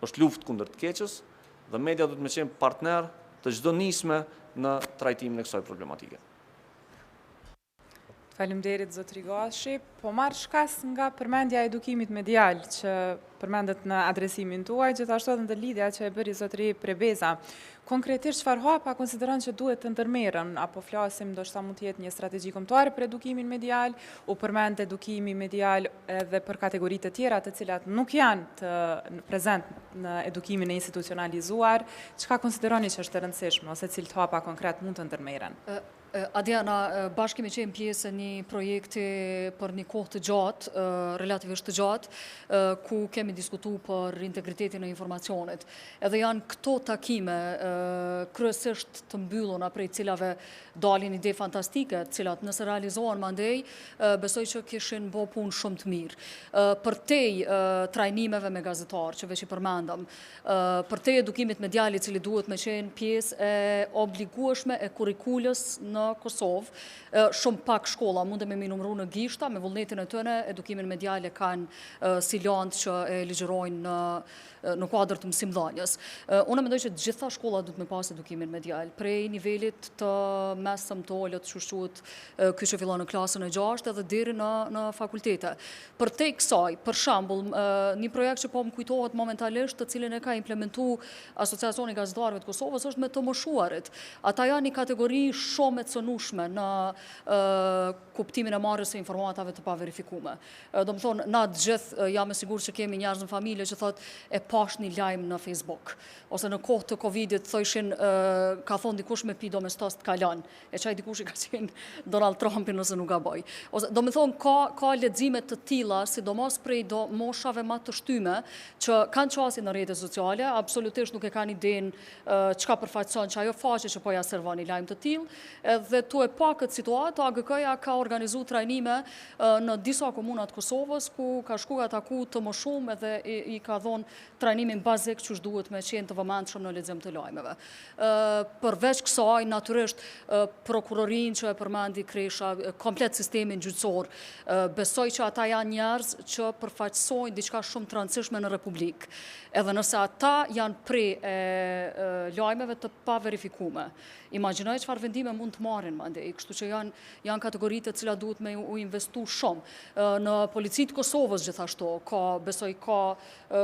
është luft kundër të keqës, dhe media duhet me qenë partner të çdo nisme në trajtimin e kësaj problematike. Faleminderit zotri Gashi, po marr shkas nga përmendja e edukimit medial që përmendet në adresimin tuaj, gjithashtu edhe në lidhja që e bëri zotri Prebeza. Konkretisht çfarë hapa konsideron që duhet të ndërmerren, apo flasim ndoshta mund të jetë një strategji kombëtare për edukimin medial, u përmend edukimi medial edhe për kategoritë të tjera të cilat nuk janë të prezent në edukimin e institucionalizuar, çka konsideroni që është e rëndësishme ose cilët hapa konkret mund të ndërmerren? Adriana, bashkë kemi qenë pjesë e një projekti për një kohë të gjatë, relativisht të gjatë, ku kemi diskutu për integritetin e informacionit. Edhe janë këto takime kryesisht të mbylluna prej cilave dalin ide fantastike, cilat nëse realizohen mandej, besoj që kishin bo punë shumë të mirë. Për tej trajnimeve me gazetarë, që veç i përmendëm, për tej edukimit mediali cili duhet me qenë pjesë e obligueshme e kurrikulës në në Kosovë. Shumë pak shkolla mundem me numëru në gishta, me vullnetin e tëne, edukimin mediale kanë si landë që e ligjërojnë në kuadrë të mësimdhënies. Unë mendoj që gjitha shkollat duhet me pas edukimin medial, prej nivelit të mesëm të ulët, që quhet ky që fillon në klasën e 6 edhe deri në fakultete. Për te kësaj, për shembull, një projekt që po më kujtohet momentalisht, të cilin e ka implementuar Asociacioni i Gazetarëve të Kosovës, është me të moshuarit. Ata janë një kategori shumë e cënueshme në kuptimin e marrjes së informatave të paverifikuara. Do të thonë, na të gjithë jam e sigurt që kemi njerëz në familje që thotë e pash një lajm në Facebook, ose në kohë të Covidit thoshin ka thonë dikush me pi domestos të kalan, e çaj dikush i ka qenë Donald Trumpi nëse nuk gaboj. Ose do të thonë ka lexime të tilla, sidomos prej moshave më të shtyme që kanë qasje në rrjetet sociale, absolutisht nuk e kanë idenë çka përfaqëson që ajo faqe që po ja servon një lajm të tillë, edhe tu e pa këtë situatë, AGK-ja ka organizuar trajnime në disa komuna të Kosovës ku ka shkuar ataku të moshuar edhe i ka dhënë trajnimin bazik që duhet me qenë të vëmendshëm në lexim të lajmeve. Përveç kësaj, natyrisht, prokurorin që e përmendi Kresha, komplet sistemin gjyqësor, besoj që ata janë njerëz që përfaqësojnë diçka shumë të rëndësishme në Republikë. Edhe nëse ata janë prej lajmeve të paverifikuara, imagjinoj çfarë vendime mund të marrin mandej, kështu që janë kategoritë të cilat duhet me u investu shumë. Në policitë të Kosovës gjithashtu, besoj ka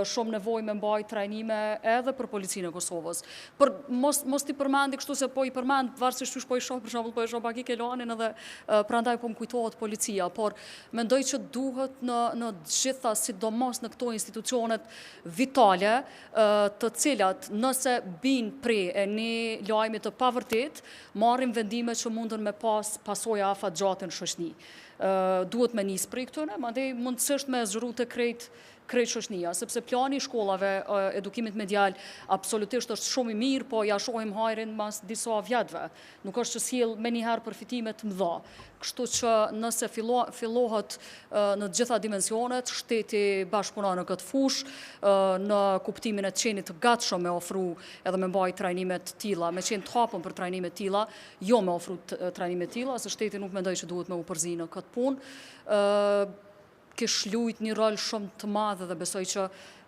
shumë nevojë me mbaj trajnime edhe për policinë e Kosovës. Për mos t'i përmendi kështu se po i përmend varësisht çu po i shoh, për shembull po e shoh Baki Kelanin edhe prandaj po më kujtohet policia, por mendoj që duhet në gjitha, sidomos në këto institucionet vitale, të cilat nëse bin prej e një lajmi të pavërtet, marrin vendime që mundën me pas pasoja afatgjatë në shoqëni. Duhet me nisë prej këtëne, mandej mundësisht me zgjëru të krejt shoqënia, sepse plani i shkollave edukimit medial absolutisht është shumë i mirë, po ja shohim hajrin mas disa vjetëve. Nuk është që sjell me njëherë përfitime të mëdha. Kështu që nëse fillohet në gjitha dimensionet, shteti bashkëpunon në këtë fushë, në kuptimin e të qenit të gatshëm me ofru edhe me mbaj trajnime të tilla, me qenë të hapur për trajnime të tilla, jo me ofru trajnime të tilla, se shteti nuk mendoj që duhet me u përzi në këtë punë. Kish lujt një rol shumë të madh dhe besoj që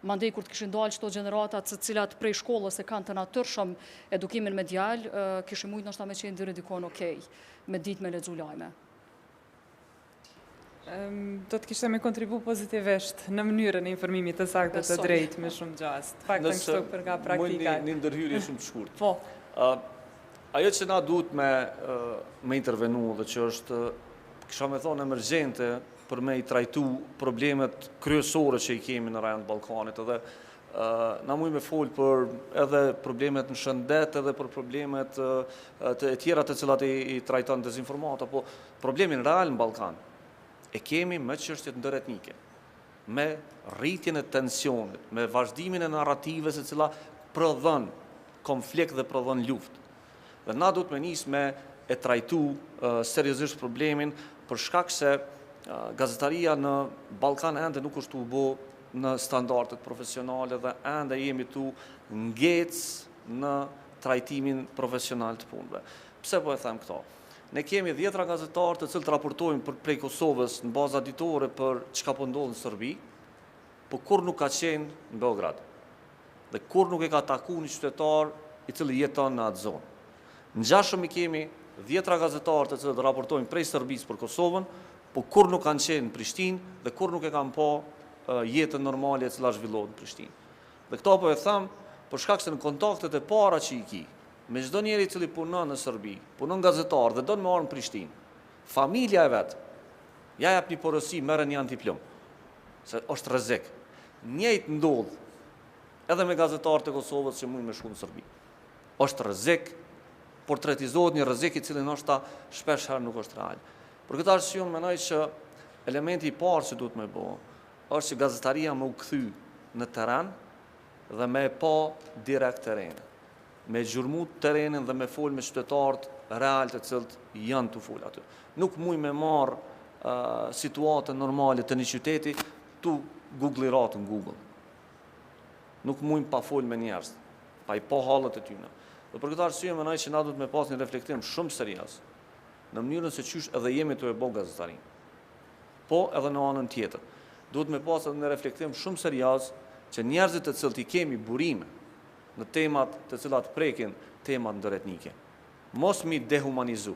mandej kur të kishin dalë çto gjeneratat të cilat prej shkollës e kanë të natyrshëm edukimin medial, kishin mujt ndoshta me qenë deri dikon okej, me ditë me lexu lajme. Do të kishte me kontribu pozitivisht në mënyrën e informimit të saktë të drejtë me shumë gjast. Faktën kështu për nga praktika. Një ndërhyrje shumë të shkurtë. Po. Ajo që na duhet me intervenu dhe që është, kisha me thonë, emergjente për me i trajtu problemet kryesore që i kemi në rajon të Ballkanit, edhe na mujë me folë për edhe problemet në shëndet, edhe për problemet të tjera të cilat i trajton dezinformata, po problemin real në Ballkan e kemi me çështjet ndëretnike, me rritjen e tensionit, me vazhdimin e narratives e cila prodhon konflikt dhe prodhon luftë. Dhe na duhet me nisë me e trajtu seriozisht problemin për shkak se gazetaria në Ballkan ende nuk është u bë në standardet profesionale dhe ende jemi tu ngec në trajtimin profesional të punëve. Pse po e them këto? Ne kemi 10 gazetarë të cilët raportojnë prej Kosovës në baza ditore për çka po ndodh në Serbi, por kur nuk ka qenë në Beograd. Dhe kur nuk e ka takuar një qytetar i cili jeton në atë zonë. Ngjashëm i kemi 10 gazetarë të cilët raportojnë prej Serbisë për Kosovën, po kur nuk kanë qenë në Prishtinë dhe kur nuk e kanë pa jetën normale e cila zhvillohet në Prishtinë. Dhe këto po e them për shkak se në kontaktet e para që i ki, me çdo njeri i cili punon në Serbi, punon gazetar dhe do të marrë në Prishtinë, familja e vet, ja jap një porosi, merren një antiplom. Se është rrezik. Njëjtë ndodh edhe me gazetarët e Kosovës që mund me shku në Serbi. Është rrezik, portretizohet një rrezik i cili ndoshta shpesh herë nuk është real. Për këtë arsye unë mendoj që elementi i parë që duhet me bëj është që gazetaria më u kthy në terren dhe me pa direkt terrenin, me gjurmu terrenin dhe me fol me qytetarët real të cilët janë të fol aty. Nuk muj me marr situatën normale të një qyteti tu googlirat në Google. Nuk muj pa fol me njerëz, pa i pa hallet e tyre. Dhe për këtë arsye mendoj që na duhet me pas një reflektim shumë serioz në mënyrën se qysh edhe jemi të e bo gazetarin. Po edhe në anën tjetër. Duhet me pas edhe në reflektim shumë serioz që njerëzit të cilët i kemi burime në temat të cilat prekin temat ndëretnike. Mos mi dehumanizu.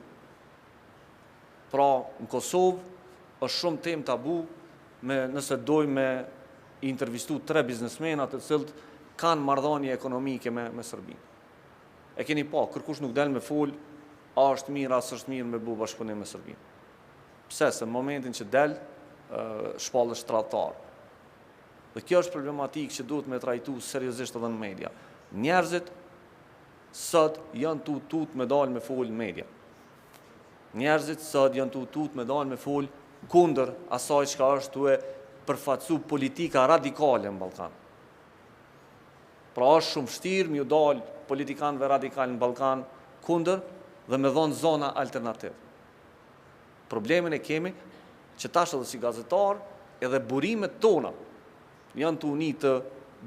Pra, në Kosovë është shumë temë tabu nëse dojmë me intervistu 3 biznesmenat të cilët kanë marrëdhënie ekonomike me Serbinë. E keni pa, kërkush nuk del me fol, a është mirë, as është mirë me bu bashkëpunim me Serbinë. Pse? Se në momentin që del, shpallë është tradhtar. Dhe kjo është problematikë që duhet me trajtu seriozisht edhe në media. Njerëzit sot janë tut me dalë me fol në media. Njerëzit sot janë tut me dalë me fol kundër asaj çka është tue përfaqësu politika radikale në Ballkan. Pra është shumë vështirë më dalë politikanëve radikal në Ballkan kundër dhe me dhonë zona alternativë. Problemin e kemi që tash edhe si gazetar edhe burimet tona janë të uni të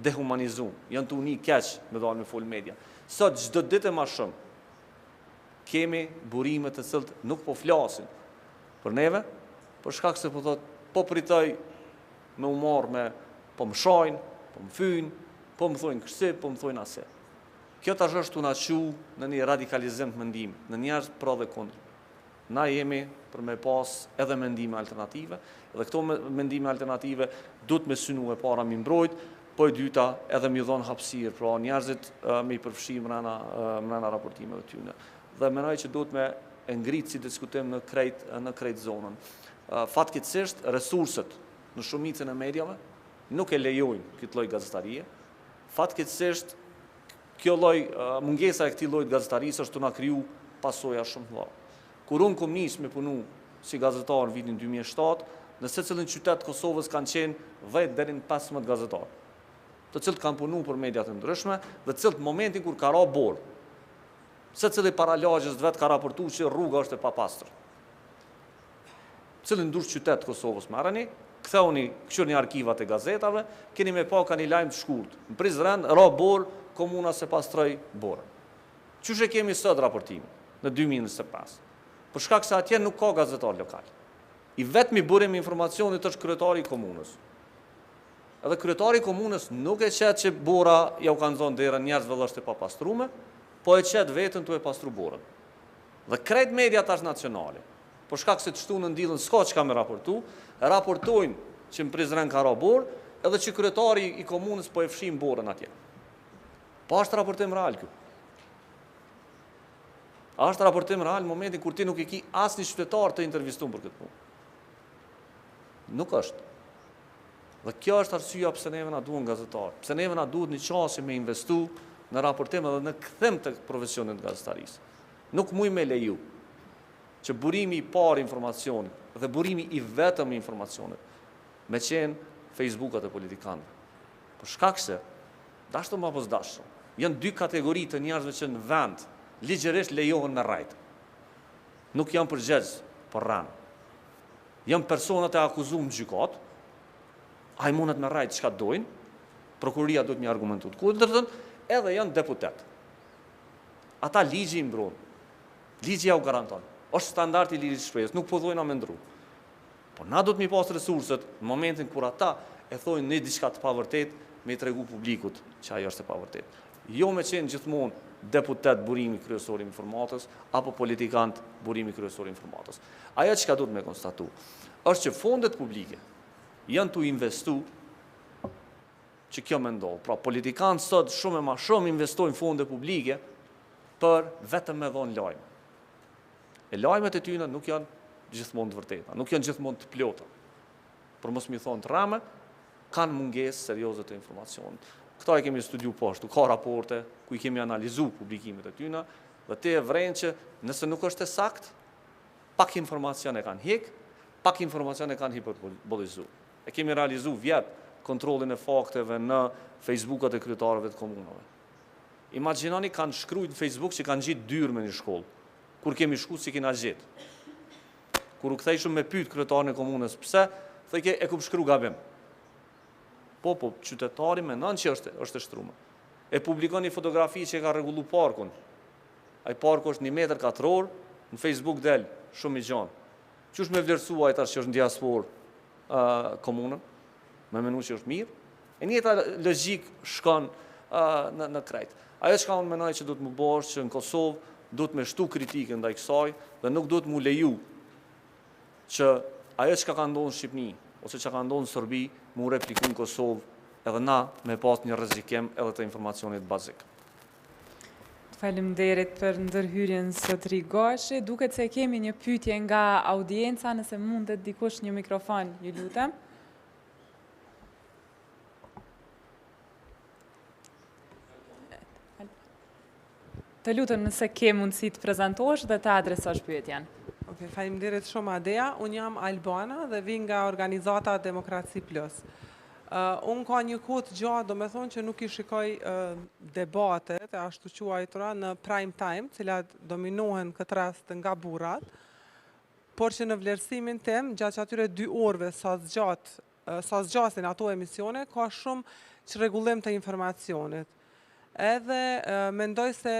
dehumanizuar, janë të uni keq me dalë me fol media. Sot çdo ditë më shumë kemi burime të cilët nuk po flasin për neve, për shkak se po thot po pritoj me u marr me po më shojnë, po më fyjnë, po më thojnë kështu, po më thojnë asaj. Kjo tash është tu na çu në një radikalizim të mendimit, në njerëz pro dhe kundër. Na jemi për me pas edhe mendime alternative, dhe këto mendime alternative duhet me synu e para mi mbrojt, po e dyta edhe mi dhon hapësirë, pra njerëzit me i përfshi mrena raportimeve të tyre. Dhe mendoj që duhet me ngritë si diskutim në krejt zonën. Fatkeqësisht resurset në shumicën e mediave nuk e lejojnë këtë lloj gazetarie. Fatkeqësisht mungesa e këtij lloji gazetarisë është të na kriju pasoja shumë të mëdha. Kur unë kom nis me punu si gazetar në vitin 2007, në secilin qytet Kosovës kanë qenë 10 deri në 15 gazetar, të cilët kanë punu për mediat e ndryshme dhe të cilët momentin kur ka ra borë, secili paralagjës vet ka raportu që rruga është e papastër. Cilin ndush qytet Kosovës marrani, ktheuni këshirni arkivat e gazetave, keni me pa ka një lajm të shkurt. Në Prizren ra borë, komuna se pastroj borën. Qysh e kemi sot raportimin në 2025? Për shkak se atje nuk ka gazetar lokal. I vetmi burim informacionit është kryetari i komunës. Edhe kryetari i komunës nuk e qet që bora ja u kanë zonë derën njerëzve dhe është e papastrume, po e qet vetën të e pastru borën. Dhe krejt media tash nacionale, për shkak se të shtu në ndilën s'ka që ka me raportu, raportojnë që në Prizren ka ra borë, edhe që kryetari i komunës po e fshim borën atje. Po është raportim real kjo. Është raportim real në momentin kur ti nuk i ki asnjë qytetar të intervistuar për këtë punë. Nuk është. Dhe kjo është arsyeja pse neve na duhen gazetarë, pse neve na duhet një qasje me investu në raportim edhe në kthim të profesionit të gazetarisë. Nuk muj me leju që burimi i parë informacionit dhe burimi i vetëm i informacionit me qenë Facebookat e politikanëve. Për shkak se dashur apo s'dashur, janë dy kategori të njerëzve që në vend ligjërisht lejohen me rajt. Nuk janë përgjegjës për ranë. Janë personat e akuzuar në gjykat, ai mundet me rajt çka dojnë, prokuroria duhet një argumentu të kundërtën, edhe janë deputet. Ata ligji i mbron. Ligji ja u garanton. Është standardi i ligjit shpresë, nuk po thojnë a me ndru. Po na do të mi pas resurset në momentin kur ata e thojnë një diçka të pavërtet me i tregu publikut që ajo është e pavërtet. Jo me qenë gjithmonë deputet burimi kryesor i informatës apo politikant burimi kryesor i informatës. Ajo çka duhet me konstatu është që fondet publike janë të investu që kjo me ndodhë. Pra politikanë sot shumë e ma shumë investojnë fonde publike për vetëm me dhonë lajme. E lajmet e tyne nuk janë gjithmonë të vërteta, nuk janë gjithmonë të plota. Për mos mi thonë të rame, kanë mungesë serioze të informacionit. Këta e kemi studiu poshtu, ka raporte ku i kemi analizu publikimet e tyne, dhe te e vrenë që nëse nuk është e sakt, pak informacion e kanë hik, pak informacion e kanë hiperbolizu. E kemi realizu vjetë kontrolin e fakteve në Facebookat e kryetarëve të komunave. Imagjinoni kanë shkrujt në Facebook që kanë gjitë dyrë me një shkollë, kur kemi shku si kina gjitë. Kur u kthejshëm me pyet kryetarën e komunës pse, thëjke e kup shkru gabim. Po, qytetari mendon që është e shtrume. E publikon një fotografi që ka rregullu parkun. Ai parku është 1 metër katror, në Facebook del shumë i gjanë. Qysh me vlerësua e tash që është në diasporë komunën, me menu që është mirë, e njëta logjik shkon në krejt. Ajo që ka unë menoj që duhet më bosh që në Kosovë duhet me shtu kritikën ndaj kësaj dhe nuk duhet mu leju që ajo që ka ndonë në Shqipni ose që ka ndonë në Sërbi mu repliku në Kosovë edhe na me pas një rrezikim edhe të informacionit bazik. Faleminderit për ndërhyrjen sot Rigashi. Duket se kemi një pyetje nga audienca, nëse mundet dikush një mikrofon, ju lutem. Të lutem nëse ke mundësi të prezantosh dhe të adresosh pyetjen. Okej, faleminderit shumë Adea. Unë jam Albana dhe vi nga organizata Demokraci Plus. Unë ka një kohë gjatë, do me thonë që nuk i shikoj debatet e ashtu quajtura në prime time, cilat dominohen këtë rast nga burrat, por që në vlerësimin tim, gjatë atyre 2 orëve sa zgjasin ato emisione, ka shumë çrregullim të informacionit. Edhe mendoj se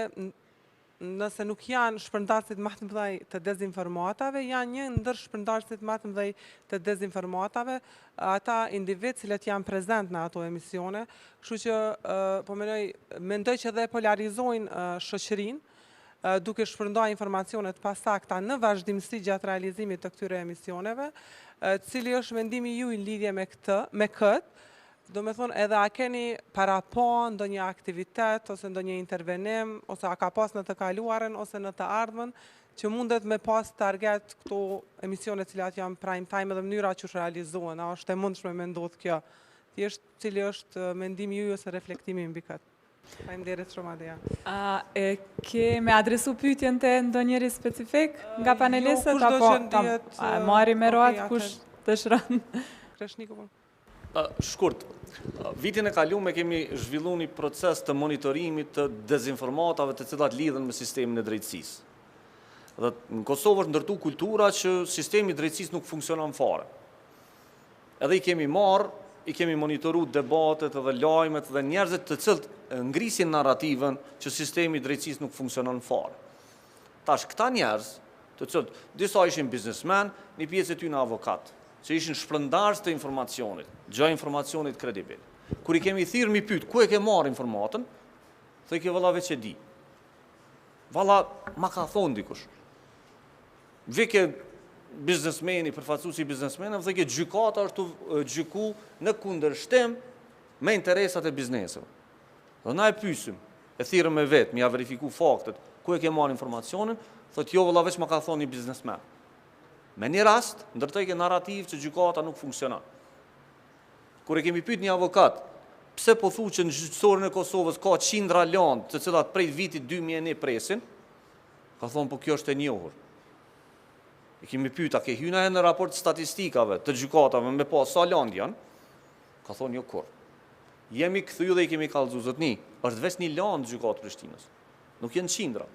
nëse nuk janë shpërndarësit më të mëdhej të dezinformatave, janë një ndër shpërndarësit më të mëdhej të dezinformatave, ata individ cilët janë prezent në ato emisione, kështu që mendoj që dhe polarizojnë shoqërinë, duke shpërndar informacionet pasakta në vazhdimsi gjatë realizimit të këtyre emisioneve, cili është mendimi ju në lidhje me këtë. Do me thonë, edhe a keni para pa ndonjë aktivitet, ose ndonjë intervenim, ose a ka pas në të kaluarën, ose në të ardhmen, që mundet me pas target këto emisionet cilat janë prime time edhe mënyra që realizohen, a është e mundshme me ndodhë kjo. Thjesht cili është mendimi ju ose reflektimi mbi këtë. Faleminderit shumë Adea. Ke me adresu pyetjen te ndonjëri specifik nga panelistët, apo marri me radhë kush dëshiron? Kreshniku. Shkurt, vitin e kaluar kemi zhvilluar një proces të monitorimit të dezinformatave të cilat lidhen me sistemin e drejtësisë. Dhe në Kosovë është ndërtu kultura që sistemi i drejtësisë nuk funksionon fare. Edhe i kemi marrë, i kemi monitoru debatet dhe lajmet dhe njerëzit të cilët ngrisin narrativën që sistemi i drejtësisë nuk funksionon fare. Tash këta njerëz, të cilët disa ishin biznesmen, një pjesë e tyre avokat, që ishin shpërndarës të informacionit, gjë informacionit kredibil. Kur i kemi thirrë mi pyet, ku e ke marrë informatën? Thoj ke valla veç e di. Valla ma ka thonë dikush. Vike biznesmeni, përfaqësuesi i biznesmenëve, dhe ke gjykata është të gjyku në kundërshtim me interesat e bizneseve. Dhe na e pyesim, e thirrëm me vetë, mi ja verifiku faktet, ku e ke marrë informacionin, thotë jo valla veç ma ka thonë një biznesmen. Me një rast, ndërtoj ke narrativ që gjykata nuk funksionon. Kur e kemi pyet një avokat, pse po thu që në gjyqësorin e Kosovës ka qindra landë të cilat prej vitit 2001 presin, ka thonë po kjo është e njohur. E kemi pyet, a ke hyna e në raport statistikave të gjykatave me pas sa landë janë? Ka thonë jo kur. Jemi këthy dhe i kemi kallëzu zotni, është veç një landë gjykatë Prishtinës. Nuk jenë qindra.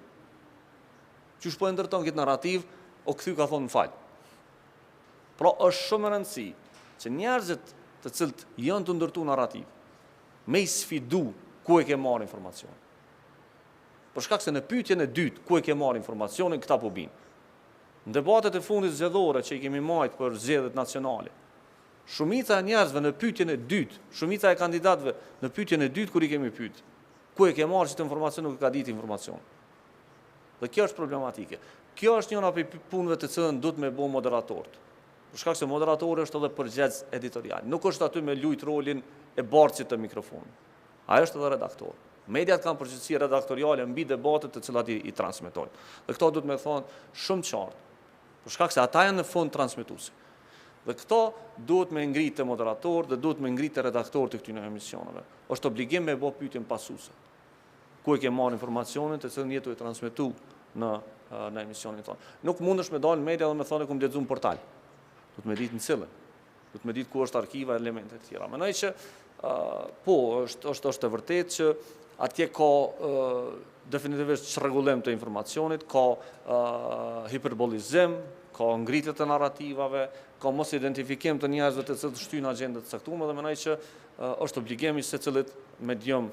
Qysh po e ndërton këtë narrativ, o këthy ka thonë në falë. Pra është shumë rëndësi që njerëzit të cilët janë të ndërtu narrativ, me i sfidu ku e ke marrë informacion. Për shkak se në pyetjen e dytë, ku e ke marrë informacionin, këta po binë. Në debatet e fundit zgjedhore që i kemi marrë për zgjedhjet nacionale, shumica e njerëzve në pyetjen e dytë, shumica e kandidatëve në pyetjen e dytë kur i kemi pyet, ku e ke marrë çdo informacion, nuk e ka ditë informacion. Dhe kjo është problematike. Kjo është njëra prej punëve të cilën duhet me bëu moderatorët. Për shkak se moderatori është edhe përgjegjës editorial. Nuk është aty me lujt rolin e barçit të mikrofonit. Ai është edhe redaktor. Mediat kanë përgjegjësi redaktoriale mbi debatet të cilat i transmetojnë. Dhe këto duhet me thonë shumë qartë. Për shkak se ata janë në fund transmetuesi. Dhe këto duhet me ngritë të moderator dhe duhet me ngritë të redaktor të këtyre emisioneve. Është obligim me bë pyetjen pasuese. Ku e ke marrë informacionin të cilën jetu e transmetu në emisionin tonë. Nuk mundesh me dalë në media dhe me thonë kum lexuar në portal. Do të me ditë në cilën. Do të me ditë ku është arkiva, elemente të tjera. Mendoj që po, është e vërtetë që atje ka definitivisht çrregullim të informacionit, ka hiperbolizim, ka ngritje të narrativave, ka mos identifikim të njerëzve të cilët shtyjnë agenda të caktuar dhe mendoj që është obligimi secilit medium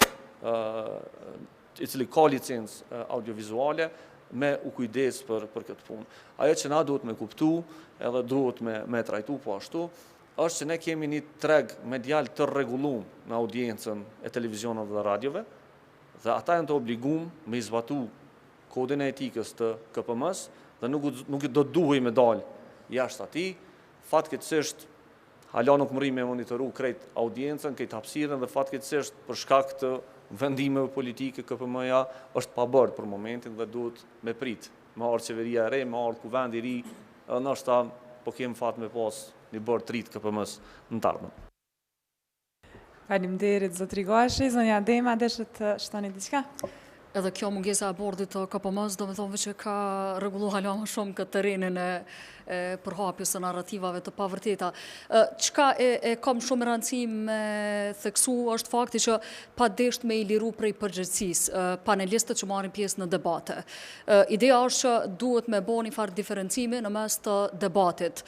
i cili ka licencë audiovizuale me u kujdes për këtë punë. Ajo që na duhet me kuptu, edhe duhet me trajtu po ashtu, është që ne kemi një treg medial të rregullum në audiencën e televizionit dhe radiove, dhe ata janë të obliguar me zbatu kodin e etikës të KPM-s dhe nuk do duhej me dalë jashtë atij. Fatkeqësisht hala nuk mri me monitoru krejt audiencën, krejt hapësirën dhe fatkeqësisht për shkak të vendimeve politike KPM-ja është pa bërë për momentin dhe duhet me prit. Me ardhur qeveria e re, me ardhur kuvend i ri, ndoshta po kemi fat me pas një bërë të ri të KPM-s në të ardhmen. Faleminderit zotri Gashi, zonja Dema deshet të shtoni diçka? Edhe kjo mungesa e bordit të KPM-s do me thonë që ka rregullu hala më shumë këtë terrenin e përhapjes së narrativave të pavërteta. Çka e kam shumë rëndësi me theksu është fakti që pa desht me i liru prej përgjegjësisë panelistët që marrin pjesë në debate. Ideja është që duhet me bo një farë diferencimi në mes të debatit.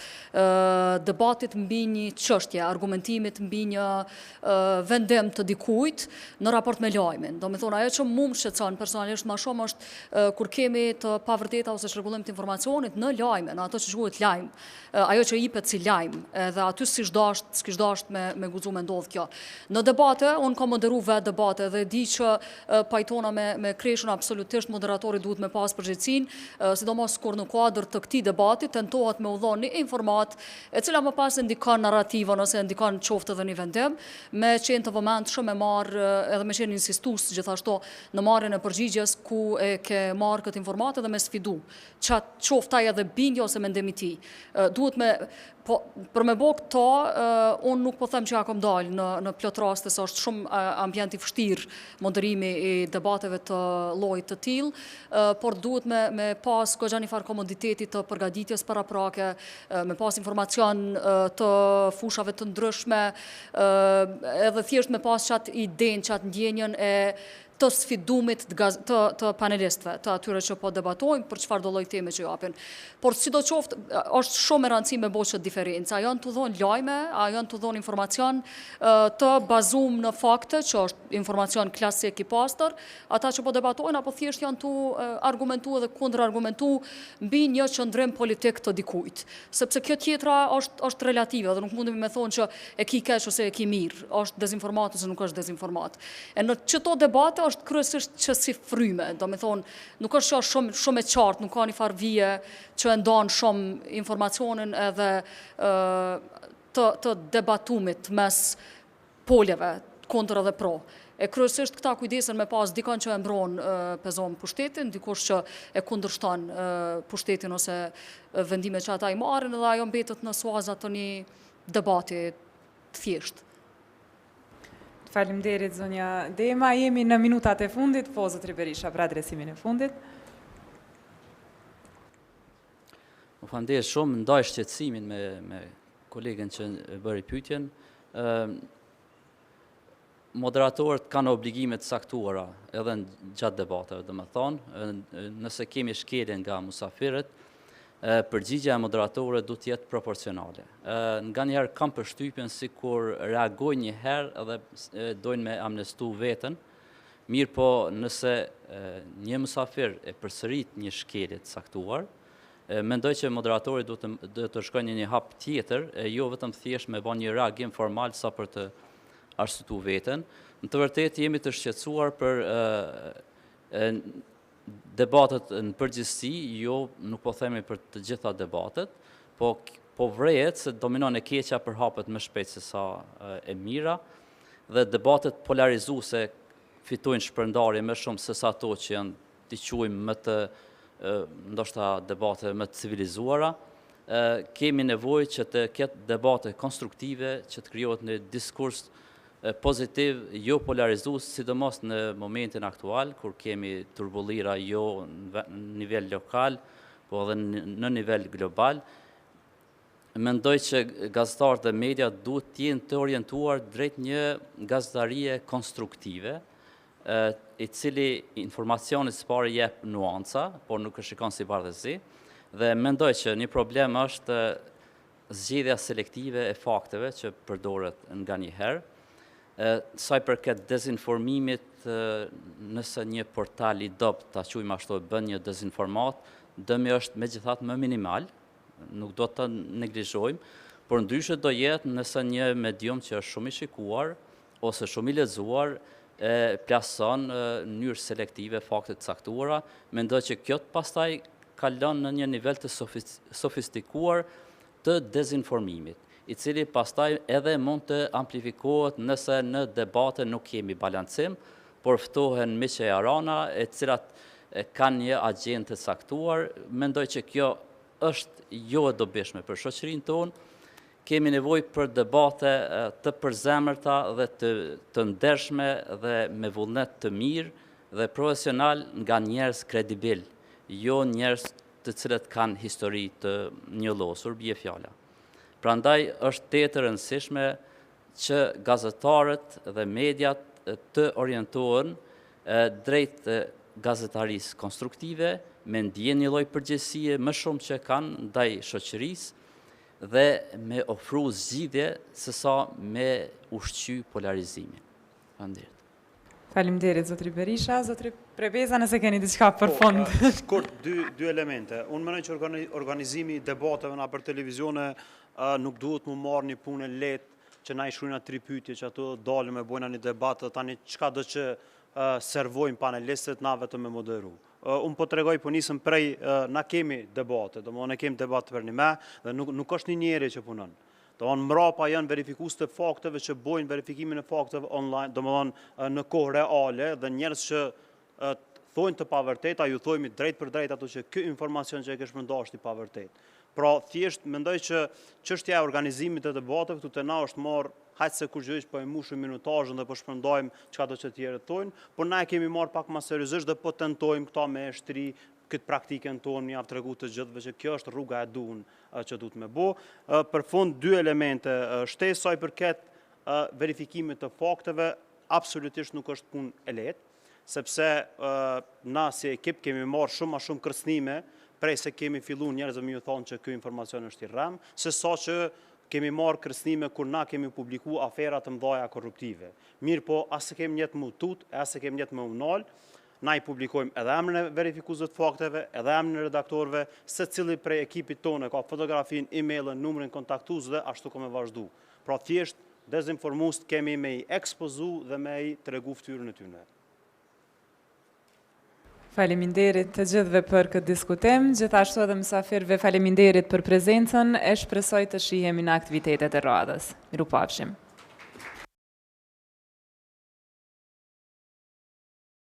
Debatit mbi një çështje, argumentimit mbi një vendim të dikujt në raport me lajmin. Do me thonë ajo që mu më shqetëson personalisht më shumë është kur kemi të pavërteta ose çrregullim të informacionit në lajme, në ato që quhet lajm, ajo që jipet si lajm, edhe aty s'kish dasht me guxu me ndodh kjo. Në debate, unë kam moderu vetë debate dhe di që pajtona me kreshën absolutisht moderatori duhet me pas përgjegjësinë, sidomos kur në kuadër të këtij debati tentohet me u dhënë një informat e cila më pas ndikon narrativën ose ndikon qoftë edhe një vendim, me qenë të vëmendshëm me marrë edhe me qenë insistues gjithashtu në marrjen e përgjigjes ku e ke marrë këtë informatë dhe me sfidu. Qoftë ai edhe bindje ose mendimi i tij. Duhet me për me bo këto, unë nuk po them që ja kom dalë në plot raste se është shumë ambient i vështirë moderimi i debateve të llojit të tillë, por duhet me pas goxha një farë komoditeti të përgatitjes paraprake, me pas informacion të fushave të ndryshme, edhe thjesht me pas qatë idenë, qatë ndjenjën e të sfidumit të panelistëve, të atyre që po debatojmë për çfarë do lloj teme që japin. Por sidoqoftë është shumë e rëndësishme me bosh diferencë. A janë të dhonë lajme, a janë të dhonë informacion të bazuar në fakte, që është informacion klasik i pastër, ata që po debatojnë apo thjesht janë të argumentu dhe kundërargumentu mbi një qëndrim politik të dikujt. Sepse kjo tjetra është relative dhe nuk mundemi me thonë që e ki keq ose e ki mirë, është dezinformat ose nuk është dezinformat. E në çdo debate është kryesisht që si fryme, do me thonë, nuk është që shumë e qartë, nuk ka një farë vije që e ndonë shumë informacionin edhe të debatumit mes poljeve, kundër edhe pro. E kryesisht këta kujdesen me pas dikon që e mbron pezon pushtetin, dikush që e kundërshton pushtetin ose vendime që ata i marrin dhe ajo mbetet në suazat të një debati të thjeshtë. Faleminderit zonja Dema, jemi në minutat e fundit, po zotri Berisha për adresimin e fundit. Më falenderoj shumë, ndaj shqetësimin me kolegen që bëri pyetjen. Moderatorët kanë obligime të saktuara edhe gjatë debateve, domethënë, nëse kemi shkelje nga musafirët, përgjigja e moderatorëve duhet të jetë proporcionale. Nganjëherë kam përshtypjen sikur reagojnë një herë edhe dojnë me amnestu veten, mirë po nëse një musafir e përsërit një shkelje të saktuar, mendoj që moderatori duhet të shkojnë një hap tjetër, jo vetëm thjesht me bën një reagim formal sa për të arsyetuar veten. Në të vërtetë jemi të shqetësuar për debatet në përgjithësi, jo nuk po themi për të gjitha debatet, po vrejet se dominon e keqja përhapet më shpejt se sa e mira, dhe debatet polarizuese fitojnë shpërndarje më shumë se sa ato që janë t'i quajmë më të ndoshta debate më të civilizuara. Kemi nevojë që të ketë debate konstruktive, që të krijohet një diskurs pozitiv, jo polarizues, sidomos në momentin aktual, kur kemi turbullira jo në nivel lokal, po edhe në nivel global. Mendoj që gazetarët dhe media duhet të jenë të orientuar drejt një gazetarie konstruktive, i cili informacionit së pari jep nuanca, por nuk e shikon si bardhësi, dhe mendoj që një problem është zgjedhja selektive e fakteve që përdoret nga një herë. Sa i përket dezinformimit, nëse një portal i dopt, ta quajmë ashtu, bën një dezinformat, dëmi është megjithatë më minimal, nuk do të neglizhojmë, por ndryshe do jetë nëse një medium që është shumë i shikuar ose shumë i lexuar plason në mënyrë selektive fakte të caktuara, mendoj që kjo pastaj kalon në një nivel të sofistikuar të dezinformimit, i cili pastaj edhe mund të amplifikohet nëse në debate nuk kemi balancim, por ftohen miq e arana e cilat kanë një agjendë të caktuar. Mendoj që kjo është jo e dobishme për shoqërinë tonë. Kemi nevojë për debate të përzemërta dhe të ndershme dhe me vullnet të mirë dhe profesional nga njerëz kredibil, jo njerëz të cilët kanë histori të njollosur, bie fjala. Prandaj është tetë e rëndësishme që gazetarët dhe mediat të orientohen drejt gazetarisë konstruktive, me ndjen një lloj përgjegjësie më shumë që kanë ndaj shoqërisë dhe me ofru zgjidhje sesa me ushqy polarizimin. Faleminderit. Faleminderit zotri Berisha, zotri Prebeza, nëse keni diçka për fond. Shkurt dy elemente. Unë mendoj që organizimi i debateve na për televizione nuk duhet mu marrë një punë lehtë që na i shrujna 3 pyetje që ato dalëm e bojna një debat, tani çka do që servojmë panelistët na vetëm me moderu. Unë po tregoj, po nisëm prej, na kemi debate, domethënë ne kemi debat për një me, dhe nuk është një njeri që punon. Domethënë mrapa janë verifikues të fakteve që bojnë verifikimin e fakteve online, domethënë në kohë reale dhe njerëz që thonë të pavërteta, ju thojmë drejt për drejt ato që ky informacion që e ke shpërndarë është i pavërtet. Pra thjesht mendoj që çështja e organizimit të debateve këtu te na është marrë hajtë se kur gjëjsh po e mushim minutazhin dhe po shpërndajmë çka do që tjerët thonë, por na e kemi marrë pak më seriozisht dhe po tentojmë këta me shtri këtë praktikën tonë, mjaft tregu të gjithëve që kjo është rruga e duhur që duhet me bë. Për fund 2 elemente, shtesë sa i përket verifikimit të fakteve, absolutisht nuk është punë e lehtë, sepse na si ekip kemi marrë shumë kërcënime prej se kemi filluar njerëzve më ju thonë që ky informacion është i rrem, se sa që kemi marrë kërcënime kur na kemi publiku afera të mëdha korruptive. Mirë po, as se kemi njetë më tut, as se kemi njetë më unal, na i publikojmë edhe emrin e verifikuesve të fakteve, edhe emrin e redaktorëve, secili prej ekipit tonë ka fotografinë, emailën, numrin kontaktues dhe ashtu ka me vazhdu. Pra thjesht dezinformues kemi me i ekspozu dhe me i tregu fytyrën e tyre. Faleminderit të gjithëve për këtë diskutim, gjithashtu edhe mysafirëve faleminderit për prezencën, e shpresoj të shihemi në aktivitetet e radhës. Mirupafshim.